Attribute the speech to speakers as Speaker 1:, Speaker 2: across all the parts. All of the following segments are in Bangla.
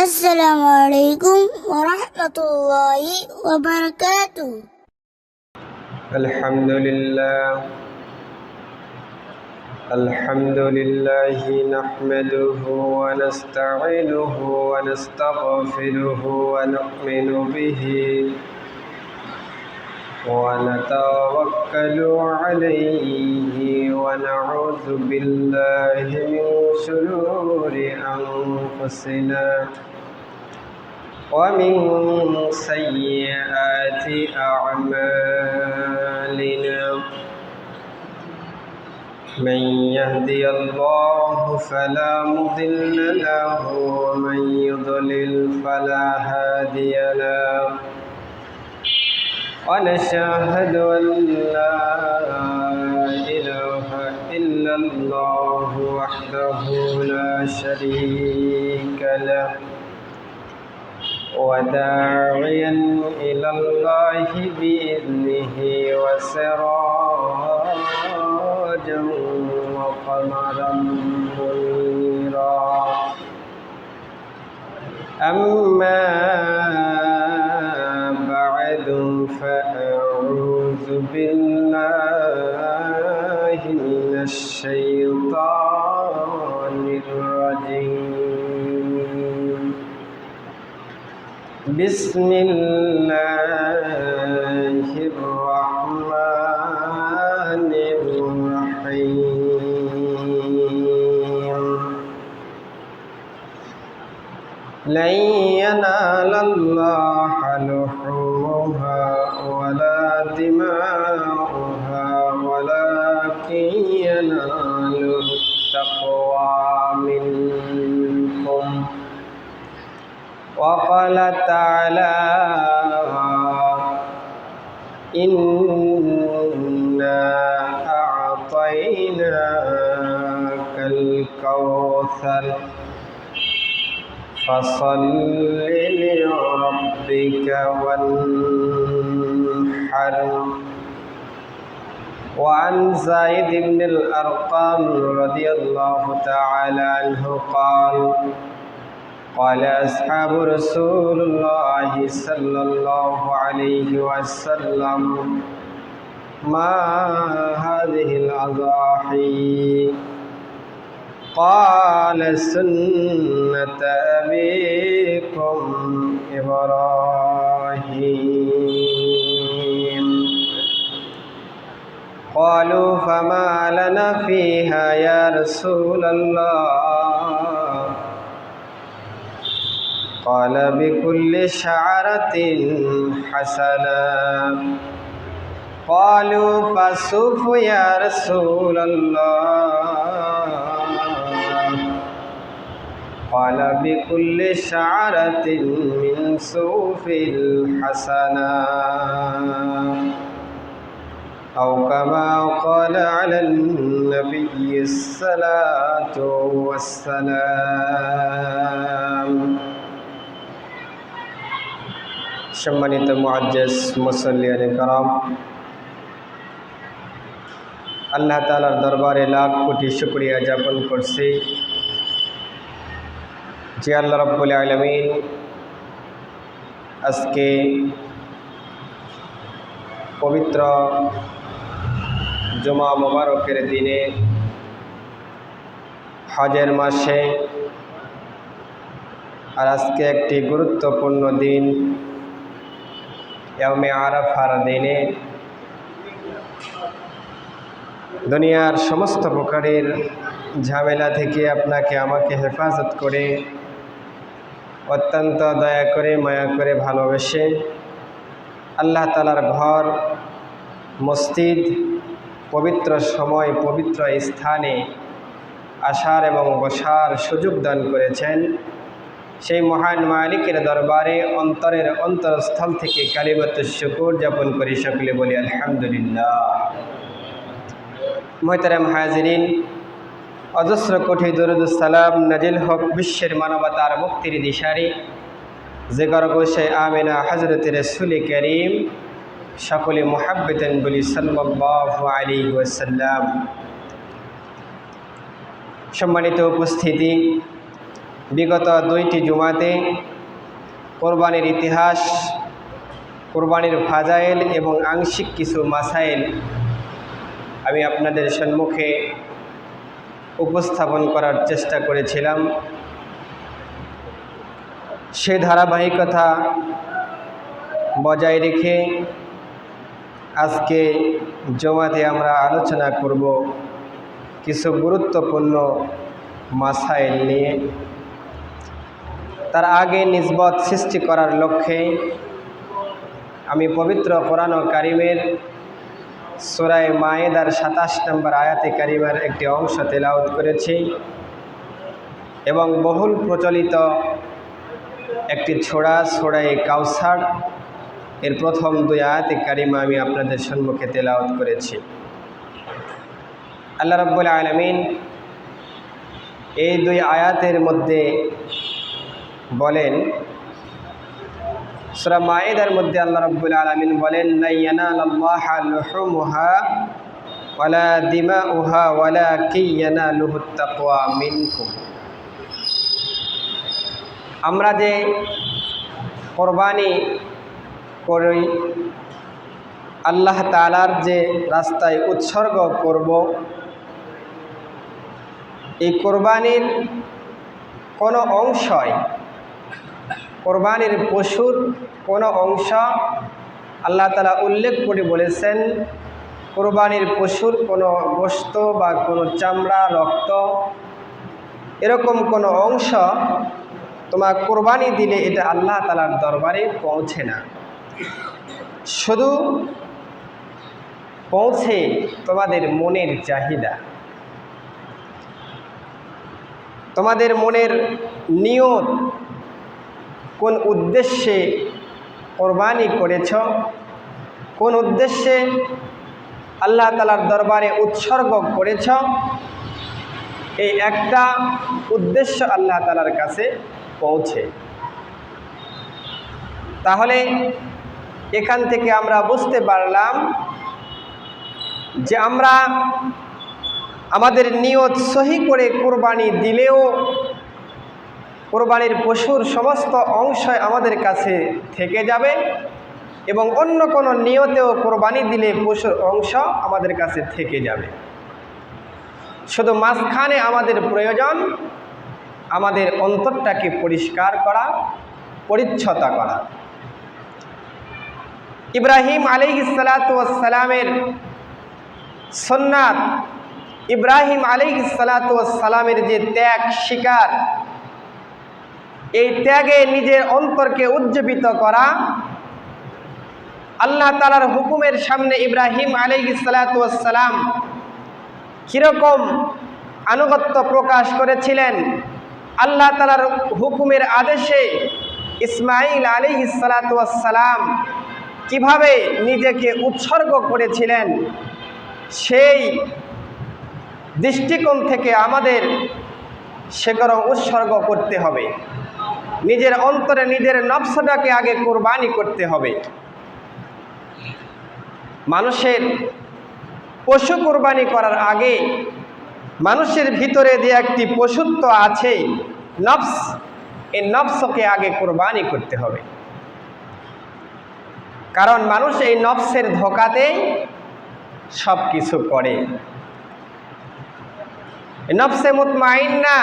Speaker 1: السلام عليكم ورحمة الله وبركاته.
Speaker 2: الحمد لله نحمده ونستعينه ونستغفره ونؤمن به ونتوكل عليه ونعوذ بالله من شرور أنفسنا ومن سيئات أعمالنا. من يهدي الله فلا مضل له ومن يضلل فلا هادي له. ونشهد أن لا إله إلا الله وحده لا شريك له وداعيا إلى الله بإذنه وسراجا وقمرا منيرا. أما بعد فأعوذ بالله من الشيطان الرجيم. بسم الله الرحمن الرحيم. لن ينال الله لحومها ولا دماؤها ولكن يناله التقوى منكم. وقال تعالى إنا أعطيناك الكوثر فصل لربك وانحر. وعن زيد بن الأرقم رضي الله تعالى عنه قال قال أصحاب رسول الله صلى الله عليه وسلم ما هذه الأضاحي؟ قال سنة أبيكم إبراهيم. قالوا فما لنا فيها يا رسول الله؟ قال بكل شعرة حسنة. قالوا فالصوف يا رسول الله؟ قال بكل شعرة من صوف الحسنة أو كما قال على النبي الصلاة والسلام. সম্মানিত মুআজ্জিজ মুসল্লিয়ানে কারাম, আল্লাহ তাআলার দরবারে লাখ কোটি শুকরিয়া জ্ঞাপন করছি যে আল্লাহ রাব্বুল আলামিন আজকে পবিত্র জুমা মুবারকের দিনে হজের মাসে আর আজকে একটি গুরুত্বপূর্ণ দিন ইয়াউমে আরাফার দিনে দুনিয়ার সমস্ত প্রকারের ঝামেলা থেকে আপনাকে আমাকে হেফাজত করে অত্যন্ত দয়া করে মায়া করে ভালোবেসে আল্লাহ তাআলার ঘর মসজিদ পবিত্র সময় পবিত্র স্থানে আসার এবং বসার সুযোগ দান করেছেন, সেই মহান মালিকের দরবারে অন্তরের অন্তরস্থল থেকে কালিমাতুশ শুকর জ্ঞাপন করি। সকলে বলি আলহামদুলিল্লাহ। মুহতারাম হাজিরিন, অজস্র কোটি দরুদ সালাম নাজিল হক বিশ্বের মানবতার মুক্তির দিশারি যে গর্বশে আমিনা হযরত রাসূল করিম সকলে মুহাব্বতেন বলি সাল্লাল্লাহু আলাইহি ওয়াসাল্লাম। সম্মানিত উপস্থিতি, বিগত 2টি জুমাতে কোরবানির ইতিহাস, কোরবানির ফাজাইল এবং আংশিক কিছু মাসাইল আমি আপনাদের সম্মুখে উপস্থাপন করার চেষ্টা করেছিলাম। সে ধারাবাহিকতা বজায় রেখে আজকে জুমাতে আমরা আলোচনা করব কিছু গুরুত্বপূর্ণ মাসাইল নিয়ে। তার আগে নিসবত সৃষ্টি করার লক্ষ্যে আমি পবিত্র কোরআন কারীমের সূরা মায়েদার 27 নম্বর আয়াতে কারিমার একটি অংশ তেলাওয়াত করেছি এবং বহুল প্রচলিত একটি সূরা কাউসার এর প্রথম 2 আয়াতে কারিমা আমি আপনাদের সম্মুখে তেলাওয়াত করেছি। আল্লাহ রাব্বুল আলামিন এই 2 আয়াতের মধ্যে বলেন, সূরা মায়েদার মধ্যে আল্লাহ রাব্বুল আলামিন বলেন, লা ইয়ানালাল্লাহা লুহুমুহা ওয়ালা দিমাউহা ওয়ালাকিন ইয়ানালুহুত তাকওয়া মিনকুম। আমরা যে কোরবানি করি, আল্লাহ তাআলার যে রাস্তায় উৎসর্গ করব, এই কোরবানির কোনো অংশই, কোরবানির পশুর কোনো অংশ আল্লাহ তাআলা উল্লেখ করে বলেছেন, কোরবানির পশুর কোনো গোশত বা কোনো চামড়া, রক্ত, এরকম কোনো অংশ তোমার কোরবানি দিলে এটা আল্লাহ তাআলার দরবারে পৌঁছে না। শুধু পৌঁছে তোমাদের মনের চাহিদা, তোমাদের মনের নিয়ত, কোন উদ্দেশ্যে কোরবানি করেছ, কোন উদ্দেশ্যে আল্লাহ তাআলার দরবারে উৎসর্গ করেছ, এই একটা উদ্দেশ্য আল্লাহ তাআলার কাছে পৌঁছে। তাহলে এখান থেকে আমরা বুঝতে পারলাম যে আমরা আমাদের নিয়ত সহি করে কোরবানি দিলেও কোরবানির পশুর সমস্ত অংশ আমাদের কাছে থেকে যাবে এবং অন্য কোনো নিয়তেও কোরবানি দিলে পশুর অংশ আমাদের কাছে থেকে যাবে। শুধু মাঝখানে আমাদের প্রয়োজন আমাদের অন্তরটাকে পরিষ্কার করা, পরিচ্ছন্ন করা। ইব্রাহিম আলাইহিস সালাতু ওয়াস সালামের সুন্নাত, ইব্রাহিম আলাইহিস সালাতু ওয়াস সালামের যে ত্যাগ স্বীকার, এই ত্যাগে নিজের অন্তরকে উজ্জীবিত করা, আল্লাহ তাআলার হুকুমের সামনে ইব্রাহিম আলাইহিস সালাতু ওয়াস সালাম কিরকম আনুগত্য প্রকাশ করেছিলেন, আল্লাহ তাআলার হুকুমের আদেশে ইসমাঈল আলাইহিস সালাতু ওয়াস সালাম কিভাবে নিজেকে উৎসর্গ করেছিলেন, সেই দৃষ্টিকোণ থেকে আমাদের সেগুলো উৎসর্গ করতে হবে। নিজের অন্তরে নিজের নফসটাকে আগে কোরবানি করতে হবে। মানুষের পশু কোরবানি করার আগে মানুষের ভিতরে যে একটি পশুত্ব আছে, নফস, এই নফসকে আগে কোরবানি করতে হবে। কারণ মানুষ এই নফসের ধোঁকাতেই সব কিছু করে। নফসে মুতমাইন্না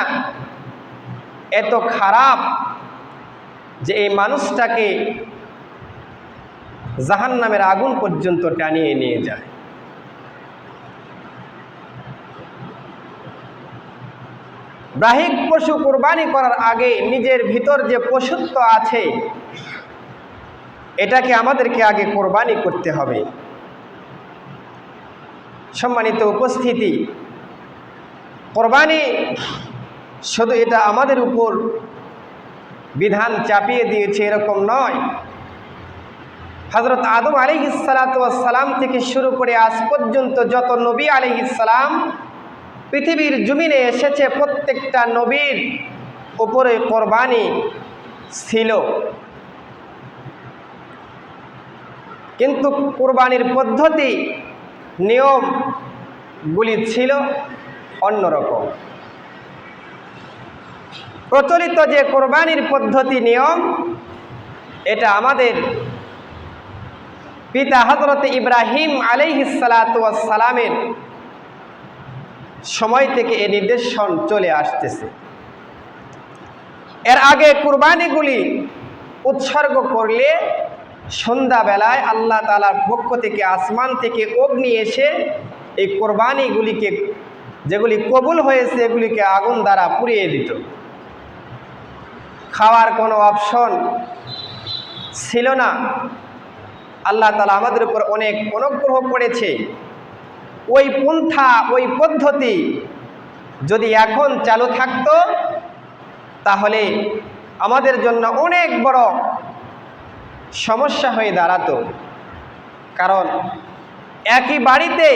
Speaker 2: এত খারাপ যে এই মানুষটাকে জাহান্নামের আগুন পর্যন্ত টানিয়ে নিয়ে যায়। বাহ্যিক পশু কোরবানি করার আগে নিজের ভিতর যে পশুত্ব আছে এটাকে আমাদেরকে আগে কোরবানি করতে হবে। সম্মানিত উপস্থিতি, কোরবানি শুধু এটা আমাদের উপর বিধান চাপিয়ে দিয়েছে এরকম নয়। হযরত আদম আলাইহিস সালাতু ওয়াস সালাম থেকে শুরু করে আজ পর্যন্ত যত নবী আলাইহিস সালাম পৃথিবীর জমিনে এসেছে, প্রত্যেকটা নবীর উপরে কোরবানি ছিল, কিন্তু কোরবানির পদ্ধতি, নিয়মগুলি ছিল অন্যরকম। প্রচলিত যে কোরবানির পদ্ধতি নিয়ম, এটা আমাদের পিতা হযরত ইব্রাহিম আলাইহিস সালাতু ওয়াস সালামের সময় থেকে এই নির্দেশন চলে আসতেছে। এর আগে কুরবানিগুলি উৎসর্গ করলে সন্ধ্যাবেলায় আল্লাহ তাআলার পক্ষ থেকে আসমান থেকে অগ্নি এসে এই কোরবানিগুলিকে, যেগুলি কবুল হয়েছে, এগুলিকে আগুন দ্বারা পুড়িয়ে দিত। খাওয়ার কোনো অপশন ছিল না। আল্লাহ তাআলা আমাদের উপর অনেক অনুগ্রহ করেছে। ওই পন্থা, ওই পদ্ধতি যদি এখন চালু থাকতো তাহলে আমাদের জন্য অনেক বড় সমস্যা হয়ে দাঁড়াতো। কারণ একই বাড়িতে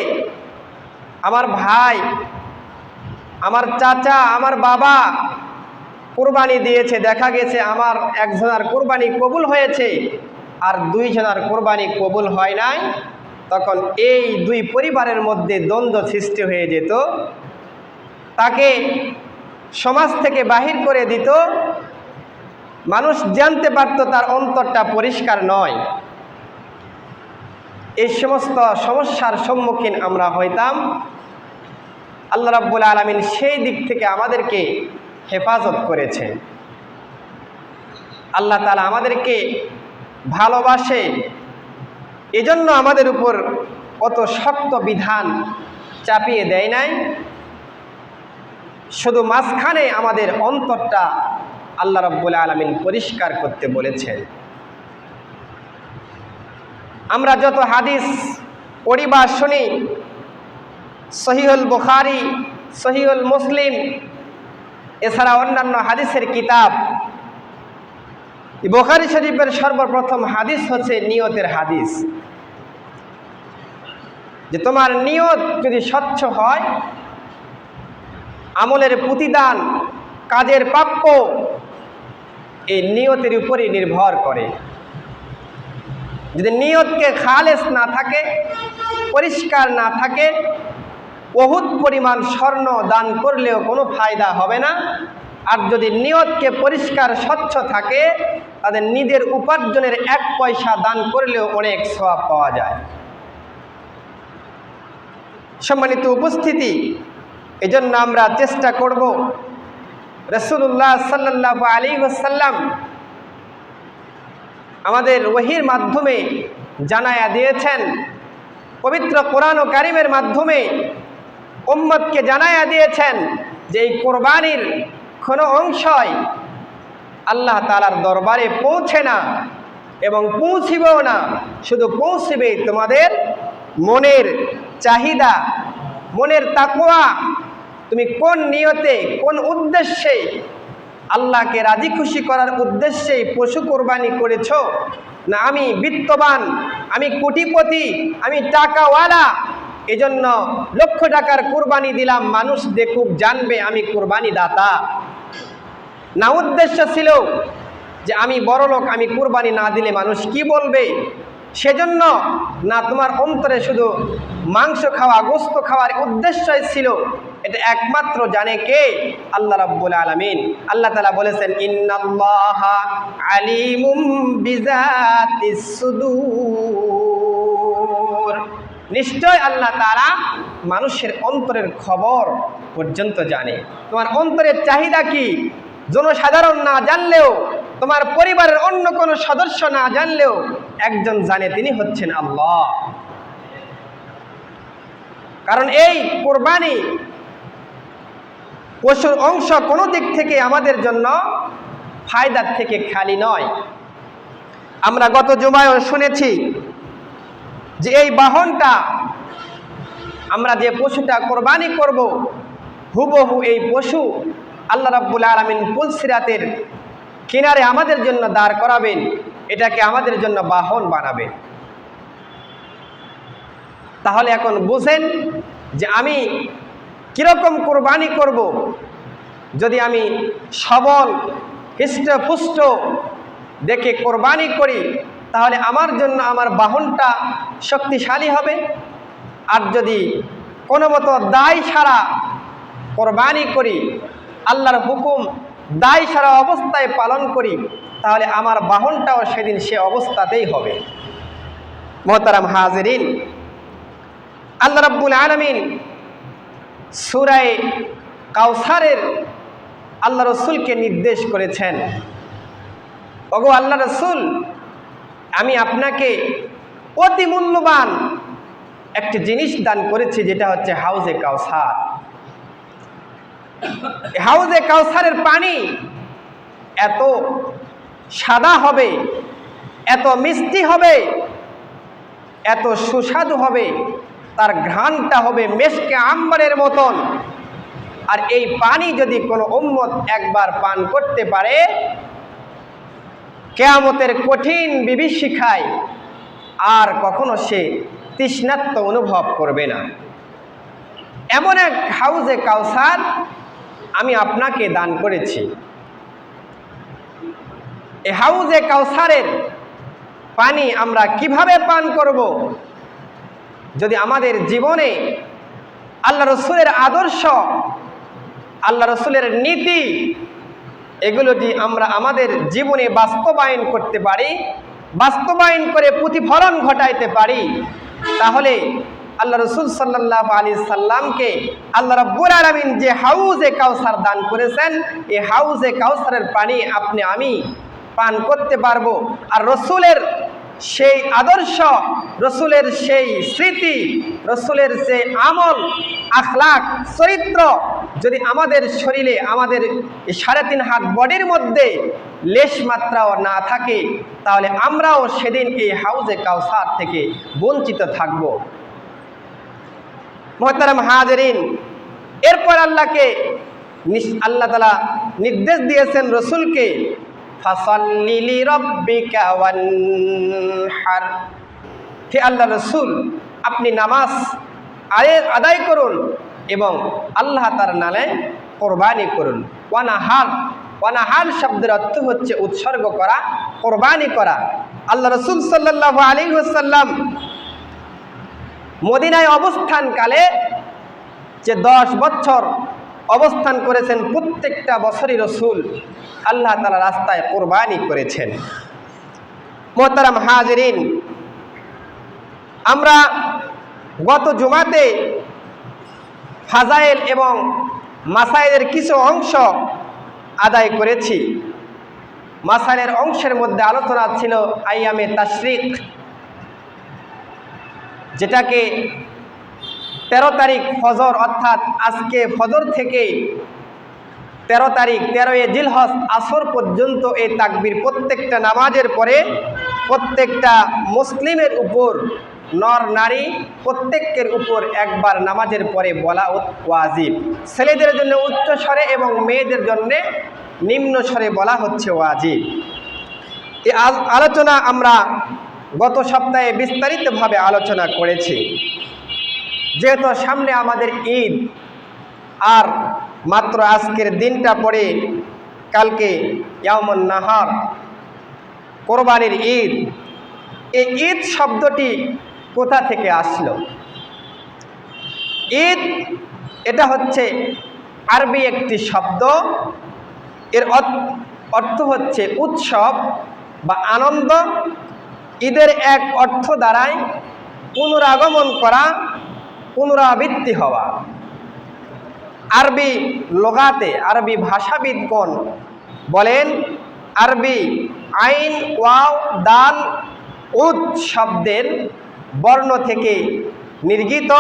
Speaker 2: আমার ভাই, আমার চাচা, আমার বাবা কোরবানি দিয়েছে, দেখা গেছে আমার একজনের কোরবানি কবুল হয়েছে আর দুইজনের কোরবানি কবুল হয় নাই, তখন এই দুই পরিবারের মধ্যে দ্বন্দ্ব সৃষ্টি হয়ে যেত। তাকে সমাজ থেকে বাহির করে দিত। মানুষ জানতে পারত তার অন্তরটা পরিষ্কার নয়। এই সমস্ত সমস্যার সম্মুখীন আমরা হইতাম। আল্লাহ রাব্বুল আলামিন সেই দিক থেকে আমাদেরকে হেফাজত করেছেন। আল্লাহ তাআলা আমাদেরকে ভালোবাসে, এজন্য আমাদের উপর অত শক্ত বিধান চাপিয়ে দেয় নাই। শুধু মাঝখানে আমাদের অন্তরটা আল্লাহ রাব্বুল আলামিন পরিষ্কার করতে বলেছেন। আমরা যত হাদিস পড়ি বা শুনি, সহিহুল বুখারী, সহিহুল মুসলিম, এছাড়া অন্যান্য হাদিসের কিতাব, বুখারী শরীফের সর্বপ্রথম হাদিস হচ্ছে নিয়তের হাদিস। যে তোমার নিয়ত যদি স্বচ্ছ হয়, আমলের প্রতিদান, কাজের প্রাপ্য এই নিয়তের উপরই নির্ভর করে। যদি নিয়তকে খালেস না থাকে, পরিষ্কার না থাকে, বহুত পরিমাণ স্বর্ণ দান করলেও কোনো ফায়দা হবে না। আর যদি নিয়তকে পরিষ্কার স্বচ্ছ থাকে, তাদের নিজের উপার্জনের 1 পয়সা দান করলেও অনেক সওয়াব পাওয়া যায়। সম্মানিত উপস্থিতি, এজন্য আমরা চেষ্টা করব রাসূলুল্লাহ সাল্লাল্লাহু আলাইহি ওয়াসাল্লাম আমাদের ওহীর মাধ্যমে জানায়া দিয়েছেন, পবিত্র কোরআন ও কারিমের মাধ্যমে উম্মতকে জানায়া দিয়েছেন যে এই কোরবানির কোনো অংশই আল্লাহ তাআলার দরবারে পৌঁছে না এবং পৌঁছিবেও না। শুধু পৌঁছবে তোমাদের মনের চাহিদা, মনের তাকওয়া। তুমি কোন নিয়তে, কোন উদ্দেশ্যে, আল্লাহকে রাজি খুশি করার উদ্দেশ্যে পশু কোরবানি করেছ, না আমি বিত্তবান, আমি কোটিপতি, আমি টাকাওয়ালা, এজন্য লক্ষ টাকার কোরবানি দিলাম, মানুষ দেখুক, জানবে আমি কোরবানি দাতা। না উদ্দেশ্য ছিল যে আমি বড়লোক, আমি কোরবানি না দিলে মানুষ কি বলবে, সেজন্য না তোমার অন্তরে শুধু মাংস খাওয়া, গোশত খাওয়ার উদ্দেশ্যই ছিল। এটা একমাত্র জানে কে? আল্লাহ রাব্বুল আলামিন। আল্লাহ তাআলা বলেছেন, ইন্নাল্লাহা আলিমুম বিযাতিস সুদূর। নিশ্চয় আল্লাহ তাআলা মানুষের অন্তরের খবর পর্যন্ত জানে। তোমার অন্তরের চাহিদা কি জনসাধারণ না জানলেও, তোমার পরিবারের অন্য কোনো সদস্য না জানলেও একজন জানে, তিনি হচ্ছেন আল্লাহ। কারণ এই কোরবানি পশুর অংশ কোনো দিক থেকে আমাদের জন্য ফায়দার থেকে খালি নয়। আমরা গত জুমায়ও শুনেছি যে এই বাহনটা, আমরা যে পশুটা কোরবানি করব, হুবহু এই পশু আল্লাহ রাব্বুল আলামিন পুলসিরাতের কিনারে আমাদের জন্য দাঁড় করাবেন, এটাকে আমাদের জন্য বাহন বানাবেন। তাহলে এখন বুঝেন যে আমি কিরকম কোরবানি করব। যদি আমি সবল, হৃষ্টপুষ্ট দেখে কোরবানি করি, তাহলে আমার জন্য আমার বাহনটা শক্তিশালী হবে। আর যদি কোনো মতো দায় ছাড়া কোরবানি করি, আল্লাহর হুকুম দায় সারা অবস্থায় পালন করি, তাহলে আমার বাহনটাও সেদিন সে অবস্থাতেই হবে। মোহতারাম হাজিরিন, আল্লাহ রাব্বুল আলামিন সূরা কাউসারের আল্লাহ রসুলকে নির্দেশ করেছেন, ওগো আল্লাহ রসুল, আমি আপনাকে অতি মূল্যবান একটি জিনিস দান করেছি, যেটা হচ্ছে হাউজে কাউসার। হাউজে কাউসারের পানি এত সাদা হবে, এত মিষ্টি হবে, এত সুস্বাদু হবে, তার ঘ্রাণটা হবে মেশকে আম্বরের মতন। আর এই পানি যদি কোনো উম্মত একবার পান করতে পারে, কিয়ামতের কঠিন বিভীষিকায় আর কখনো সে তৃষ্ণার্ত অনুভব করবে না। এমন এক হাউজে কাউসার আমি আপনাকে দান করেছি। এই হাউজে কাউসারের পানি আমরা কিভাবে পান করব? যদি আমাদের জীবনে আল্লাহ রসুলের আদর্শ, আল্লাহ রসুলের নীতি, এগুলো যদি আমরা আমাদের জীবনে বাস্তবায়ন করতে পারি, বাস্তবায়ন করে প্রতিফলন ঘটাইতে পারি, তাহলে আল্লাহ রসুল সাল্লাল্লাহু আলাইহি সাল্লামকে আল্লাহ রাব্বুল আলামিন যে হাউজে কাউসার দান করেছেন, এই হাউজে কাউসারের পানি আপনি আমি পান করতে পারবো। আর রসুলের সেই আদর্শ, রসুলের সেই স্মৃতি, রসুলের সেই আমল, আখলাক, চরিত্র যদি আমাদের শরীরে, আমাদের 3.5 হাত বডির মধ্যে লেশ মাত্রাও না থাকে, তাহলে আমরাও সেদিন এই হাউজে কাউসার থেকে বঞ্চিত থাকব। মুহতারাম হাজিরিন, এরপর আল্লাহ তাআলা নির্দেশ দিয়েছেন রসুলকে, ফাসাল্লি লিরাব্বিকা ওয়ানহার, হে আল্লাহ রসুল, আপনি নামাজ আদায় করুন এবং আল্লাহ তার নামে কোরবানি করুন। ওয়ানাহার, ওয়ানাহার শব্দের অর্থ হচ্ছে উৎসর্গ করা, কোরবানি করা। আল্লাহ রসুল সাল্লাল্লাহু আলাইহি ওয়াসাল্লাম মদিনায় অবস্থানকালে যে 10 বছর অবস্থান করেছেন, প্রত্যেকটা বছরই রসুল আল্লাহ তাআলার রাস্তায় কোরবানি করেছেন। মুহতারাম হাজিরিন, আমরা গত জুমাতে ফাজাইল এবং মাসাইলের কিছু অংশ আদায় করেছি। মাসাইলের অংশের মধ্যে আলোচনা ছিল আইয়ামে তাশরিক, যেটাকে 13 তারিখ ফজর, অর্থাৎ আজকে ফজর থেকে 13 তারিখ 13 জিলহজ আসর পর্যন্ত এই তাকবীর প্রত্যেকটা নামাজের পরে প্রত্যেকটা মুসলিমের উপর, নর নারী প্রত্যেকের উপর একবার নামাজের পরে বলা ওয়াজিব। ছেলেদের জন্য উচ্চ স্বরে এবং মেয়েদের জন্য নিম্ন স্বরে বলা হচ্ছে ওয়াজিব। এই আলোচনা আমরা গত সপ্তাহে বিস্তারিতভাবে আলোচনা করেছি। যেহেতু সামনে আমাদের ঈদ, আর মাত্র আজকের দিনটা পরে কালকে ইয়াউমুন নাহার, কোরবানির ঈদ। এই ঈদ শব্দটি কোথা থেকে আসলো? ঈদ এটা হচ্ছে আরবি একটি শব্দ, এর অর্থ হচ্ছে উৎসব বা আনন্দ। ঈদের এক অর্থ দ্বারাই পুনরাগমন করা, পুনরাবৃত্তি হওয়া। আরবি লোগাতে, আরবি ভাষাবিদগণ বলেন, আরবি আইন, ওয়াও, দাল, উদ শব্দের বর্ণ থেকে নির্গিত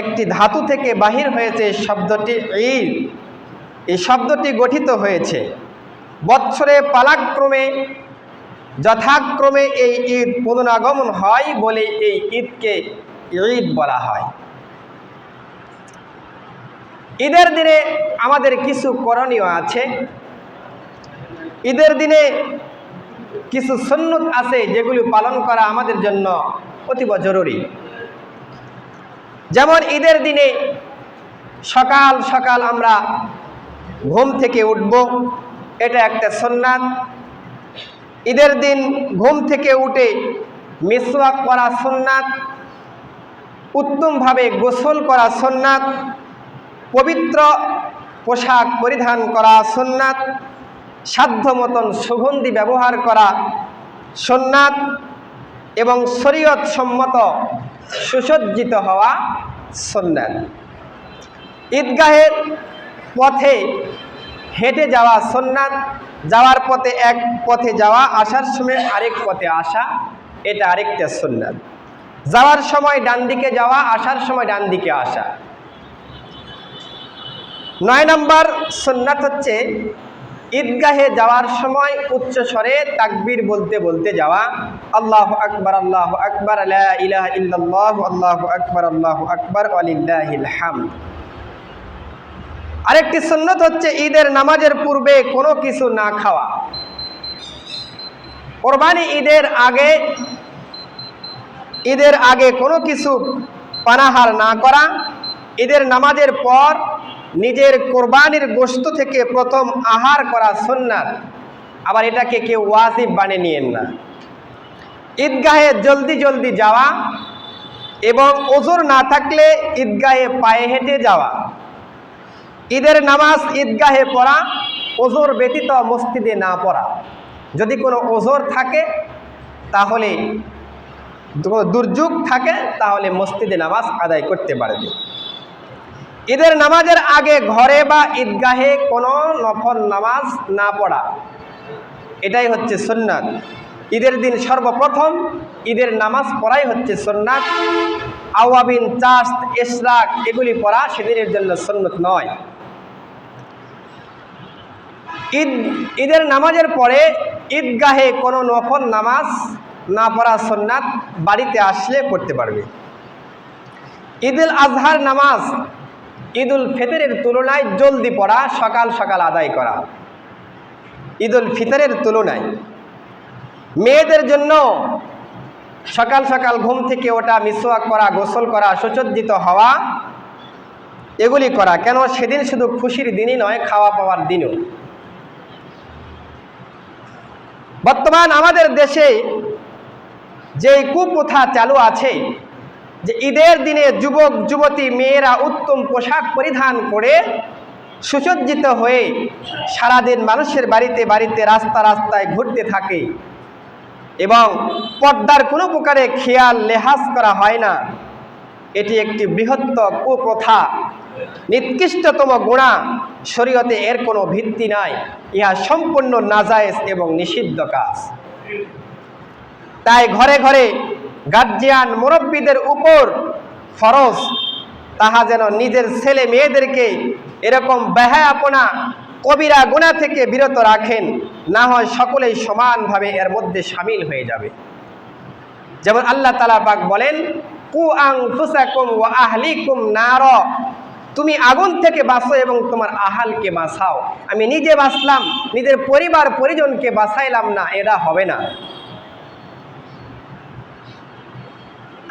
Speaker 2: একটি ধাতু থেকে বাহির হয়েছে শব্দটি ঈদ। এই শব্দটি গঠিত হয়েছে বৎসরে পালাক্রমে যথাক্রমে এই ঈদ পুনরাগমন হয় বলে এই ঈদকে ঈদ বলা হয়। ঈদের দিনে আমাদের কিছু করণীয় আছে। ঈদের দিনে কিছু সুন্নত আছে যেগুলি পালন করা আমাদের জন্য অতীব জরুরি। যেমন ঈদের দিনে সকাল সকাল আমরা ঘুম থেকে উঠব, এটা একটা সুন্নাত। ঈদের দিন ঘুম থেকে উঠে মিসওয়াক করা সুন্নাত, উত্তমভাবে গোসল করা সুন্নাত, পবিত্র পোশাক পরিধান করা সুন্নাত, সাধ্য মতন সুগন্ধি ব্যবহার করা সুন্নাত এবং শরীয়ত সম্মত সুসজ্জিত হওয়া সুন্নাত। ঈদগাহের পথে হেঁটে যাওয়া সুন্নাত, যাওয়ার পথে এক পথে যাওয়া, আসার সময় আরেক পথে আসা, এটা আরেকটা সুন্নাত। যাওয়ার সময় ডান দিকে যাওয়া, আসার সময় ডান দিকে আসা। 9 নম্বর সুন্নাত হচ্ছে ঈদগাহে যাওয়ার সময় উচ্চ স্বরে তাকবীর বলতে বলতে যাওয়া। আল্লাহু আকবার, আল্লাহু আকবার, লা ইলাহা ইল্লাল্লাহ, আল্লাহু আকবার, আল্লাহু আকবার, ওয়ালিল্লাহিল হামদ। আরেকটি সুন্নাত হচ্ছে ঈদের নামাজের পূর্বে কোনো কিছু না খাওয়া। কোরবানি ঈদের আগে কোনো কিছু পানাহার না করা। ঈদের নামাজের পর নিজের কোরবানির গোশত থেকে প্রথম আহার করা সুন্নাত। আবার এটাকে কেউ ওয়াজিব বানিয়ে নিয়েন না। ঈদগাহে জলদি জলদি যাওয়া এবং ওযর না থাকলে ঈদগাহে পায়ে হেঁটে যাওয়া। ঈদের নামাজ ঈদগাহে পড়া, ওযর ব্যতীত মসজিদে না পড়া। যদি কোনো ওযর থাকে, তাহলে দুর্যোগ থাকে, তাহলে মসজিদে নামাজ আদায় করতে পারবে। ঈদের নামাজের আগে ঘরে বা ঈদগাহে কোনো নফল নামাজ না পড়া, এটাই হচ্ছে সুন্নাত। ঈদের দিন সর্বপ্রথম ঈদের নামাজ পড়াই হচ্ছে সুন্নাত। আওয়াবিন, চাস্ত, ইশরাক এগুলি পড়া সেদিনের জন্য সুন্নাত নয়। ঈদের নামাজের পরে ঈদগাহে কোনো নফল নামাজ না পড়া সুন্নাত, বাড়িতে আসলে পড়তে পারবে। ঈদুল আজহার নামাজ ঈদুল ফিতরের তুলনায় জলদি পড়া, সকাল সকাল আদায় করা। ঈদুল ফিতরের তুলনায় মেয়েদের জন্য সকাল সকাল ঘুম থেকে ওঠা, মিসওয়াক করা, গোসল করা, সুসজ্জিত হওয়া, এগুলি করা। কেন? সেদিন শুধু খুশির দিনই নয়, খাওয়া পাওয়ার দিনও। বর্তমান আমাদের দেশে যে কুপ্রথা চালু আছে যে ঈদের দিনে যুবক যুবতী মেয়েরা উত্তম পোশাক পরিধান করে সুসজ্জিত হয়ে সারাদিন মানুষের বাড়িতে বাড়িতে রাস্তা রাস্তায় ঘুরতে থাকে এবং পর্দার কোনো প্রকারে খেয়াল লেহাজ করা হয় না। এটি একটি বৃহত্তর কুপ্রথা, নিকৃষ্টতম গুনাহ। শরীয়তে এর কোনো ভিত্তি নাই। ইহা সম্পূর্ণ নাজায়েজ এবং নিষিদ্ধ কাজ। তাই ঘরে ঘরে গার্জিয়ান মুরব্বীদের উপর ফরজ, তাহা যেন নিজের ছেলে মেয়েদেরকে এরকম বেহায়াপনা কবিরা গুনাহ থেকে বিরত রাখেন, না হয় সকলেই সমানভাবে এর মধ্যে শামিল হয়ে যাবে। যেমন আল্লাহ তাআলা পাক বলেন, কু আনফুসাকুম ওয়া আহলিকুম নার, তুমি আগুন থেকে বাঁচো এবং তোমার আহালকে বাঁচাও। আমি নিজে বাঁচলাম, নিজের পরিবার পরিজনকে বাঁচাইলাম না, এটা হবে না।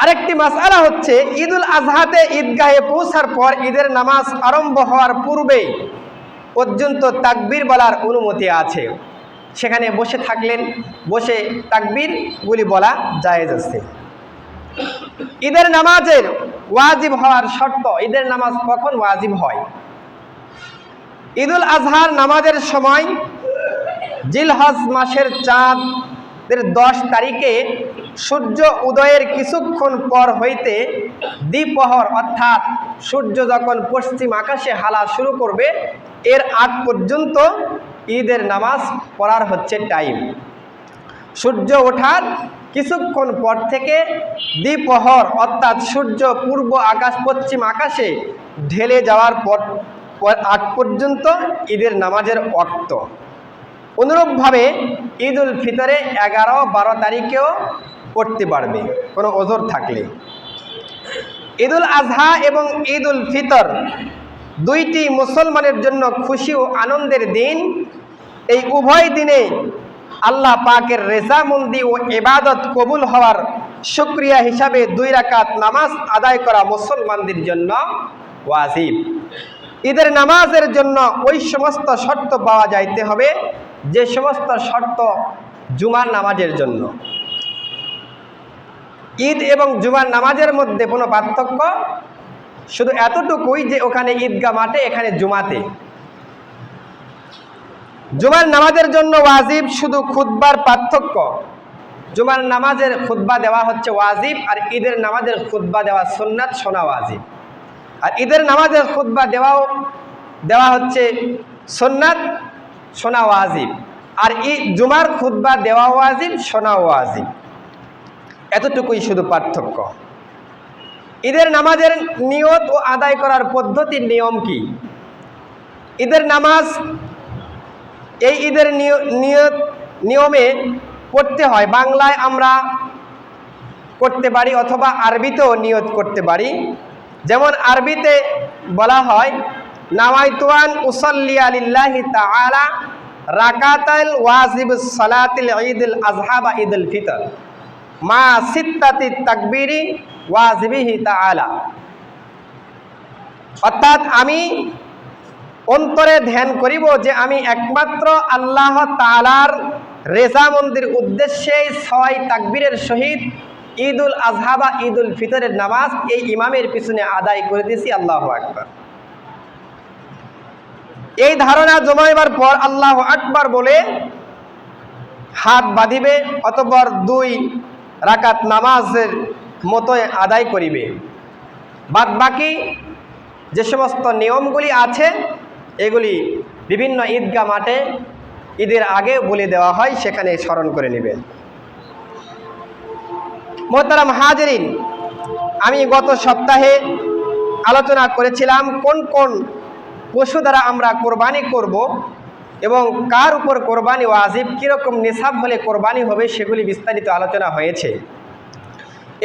Speaker 2: আরেকটি মাসআলা হচ্ছে ঈদুল আজহাতে ঈদগাহে পৌঁছার পর ঈদের নামাজ আরম্ভ হওয়ার পূর্বে পর্যন্ত তাকবীর বলার অনুমতি আছে। সেখানে বসে থাকলেন, বসে তাকবীরগুলি বলা জায়েজ আছে। ঈদের নামাজের ওয়াজিব হওয়ার শর্ত, ঈদের নামাজ কখন ওয়াজিব হয়? ঈদুল আজহার নামাজের সময় জিলহজ মাসের চাঁদের 10 তারিখে সূর্য উদয়ের কিছুক্ষণ পর হইতে দ্বিপ্রহর অর্থাৎ সূর্য যখন পশ্চিম আকাশে হালা শুরু করবে এর আগ পর্যন্ত ঈদের নামাজ পড়ার হচ্ছে টাইম। সূর্য ওঠার কিছুক্ষণ পর থেকে দ্বিপ্রহর অর্থাৎ সূর্য পূর্ব আকাশ পশ্চিম আকাশে ঢেলে যাওয়ার পর আগ পর্যন্ত ঈদের নামাজের ওয়াক্ত। অনুরূপভাবে ঈদুল ফিতরে 11-12 তারিখেও পড়তে পারবে কোনো ওযর থাকলে। ঈদুল আজহা এবং ঈদুল ফিতর দুইটি মুসলমানের জন্য খুশি ও আনন্দের দিন। এই উভয় দিনে আল্লাহ পাকের রেজামন্দি ও ইবাদত কবুল হওয়ার শুকরিয়া হিসাবে 2 রাকাত নামাজ আদায় করা মুসলমানদের জন্য ওয়াজিব। ঈদের নামাজের জন্য ওই সমস্ত শর্ত পাওয়া যাইতে হবে যে সমস্ত শর্ত জুমার নামাজের জন্য। ঈদ এবং জুমার নামাজের মধ্যে কোনো পার্থক্য শুধু এতটুকুই যে ওখানে ঈদগাহ মাঠে, এখানে জুমাতে। জুমার নামাজের জন্য ওয়াজিব শুধু খুতবার পার্থক্য, জুমার নামাজের খুতবা দেওয়া হচ্ছে ওয়াজিব, আর ঈদের নামাজের খুতবা দেওয়া সুন্নাত, শোনা ওয়াজিব। আর ঈদের নামাজের খুতবা দেওয়া হচ্ছে সুন্নাত, শোনা ওয়াজিব। আর জুমার খুতবা দেওয়া ওয়াজিব, শোনা ওয়াজিব, এতটুকুই শুধু পার্থক্য। ঈদের নামাজের নিয়ত ও আদায় করার পদ্ধতির নিয়ম কি? ঈদের নামাজ, এই ঈদের নিয়মে পড়তে হয়। বাংলায় আমরা করতে পারি অথবা আরবিতেও নিয়ত করতে পারি। যেমন আরবিতে বলা হয় নাওয়াইতুয়ান উসাল্লিয়া লিল্লাহি তাআলা রাকাতাল ওয়াজিবুস সালাতিল ঈদুল আযহা বা ঈদুল ফিতর মা সিত্তাতি তাকবীরি ওয়াজিবিহি তাআলা। অর্থাৎ আমি অন্তরে ধ্যান করিব যে আমি একমাত্র আল্লাহ তাআলার রেজামন্দির উদ্দেশ্যে 6 তাকবীরের সহিত ঈদুল আযহা বা ঈদুল ফিতরের নামাজ এই ইমামের পিছনে আদায় করে দিয়েছি। আল্লাহু আকবার। এই ধারণা জমাইবার পর আল্লাহু আকবার বলে হাত বাঁধিবে, অতঃপর 2 রাকাত নামাজের মতো আদায় করিবে। বাদ বাকি যে সমস্ত নিয়মগুলি আছে এগুলি বিভিন্ন ঈদগাহ মাঠে ঈদের আগে বলে দেওয়া হয়, সেখানে স্মরণ করে নেবেন। মোহতারাম হাজরিন, আমি গত সপ্তাহে আলোচনা করেছিলাম কোন কোন পশু দ্বারা আমরা কোরবানি করব এবং কার উপর কোরবানি ওয়াজিব, কীরকম নিসাব হলে কোরবানি হবে, সেগুলি বিস্তারিত আলোচনা হয়েছে।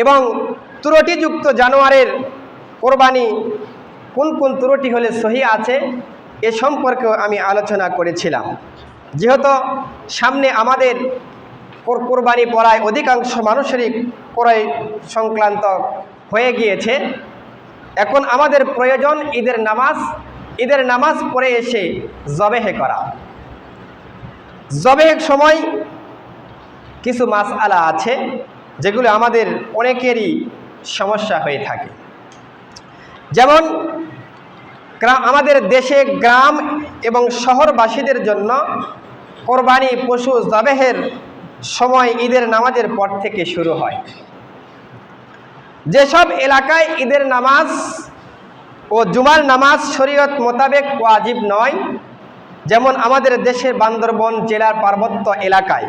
Speaker 2: এবং ত্রুটিযুক্ত জানোয়ারের কোরবানি কোন কোন ত্রুটি হলে সহি আছে এ সম্পর্কেও আমি আলোচনা করেছিলাম। যেহেতু সামনে আমাদের কোরবানি পড়ায় অধিকাংশ মানুষেরই ক্রয় সংক্রান্ত হয়ে গিয়েছে, এখন আমাদের প্রয়োজন ঈদের নামাজ পড়ে এসে জবেহে করা। জবেহের সময় কিছু মাসআলা আছে যেগুলো আমাদের অনেকেরই সমস্যা হয়ে থাকে। যেমন আমাদের দেশে গ্রাম এবং শহরবাসীদের জন্য কোরবানি পশু জবেহের সময় ঈদের নামাজের পর থেকে শুরু হয়। যেসব এলাকায় ঈদের নামাজ ও জুমার নামাজ শরীয়ত মোতাবেক ওয়াজিব নয়, যেমন আমাদের দেশের বান্দরবন জেলার পার্বত্য এলাকায়,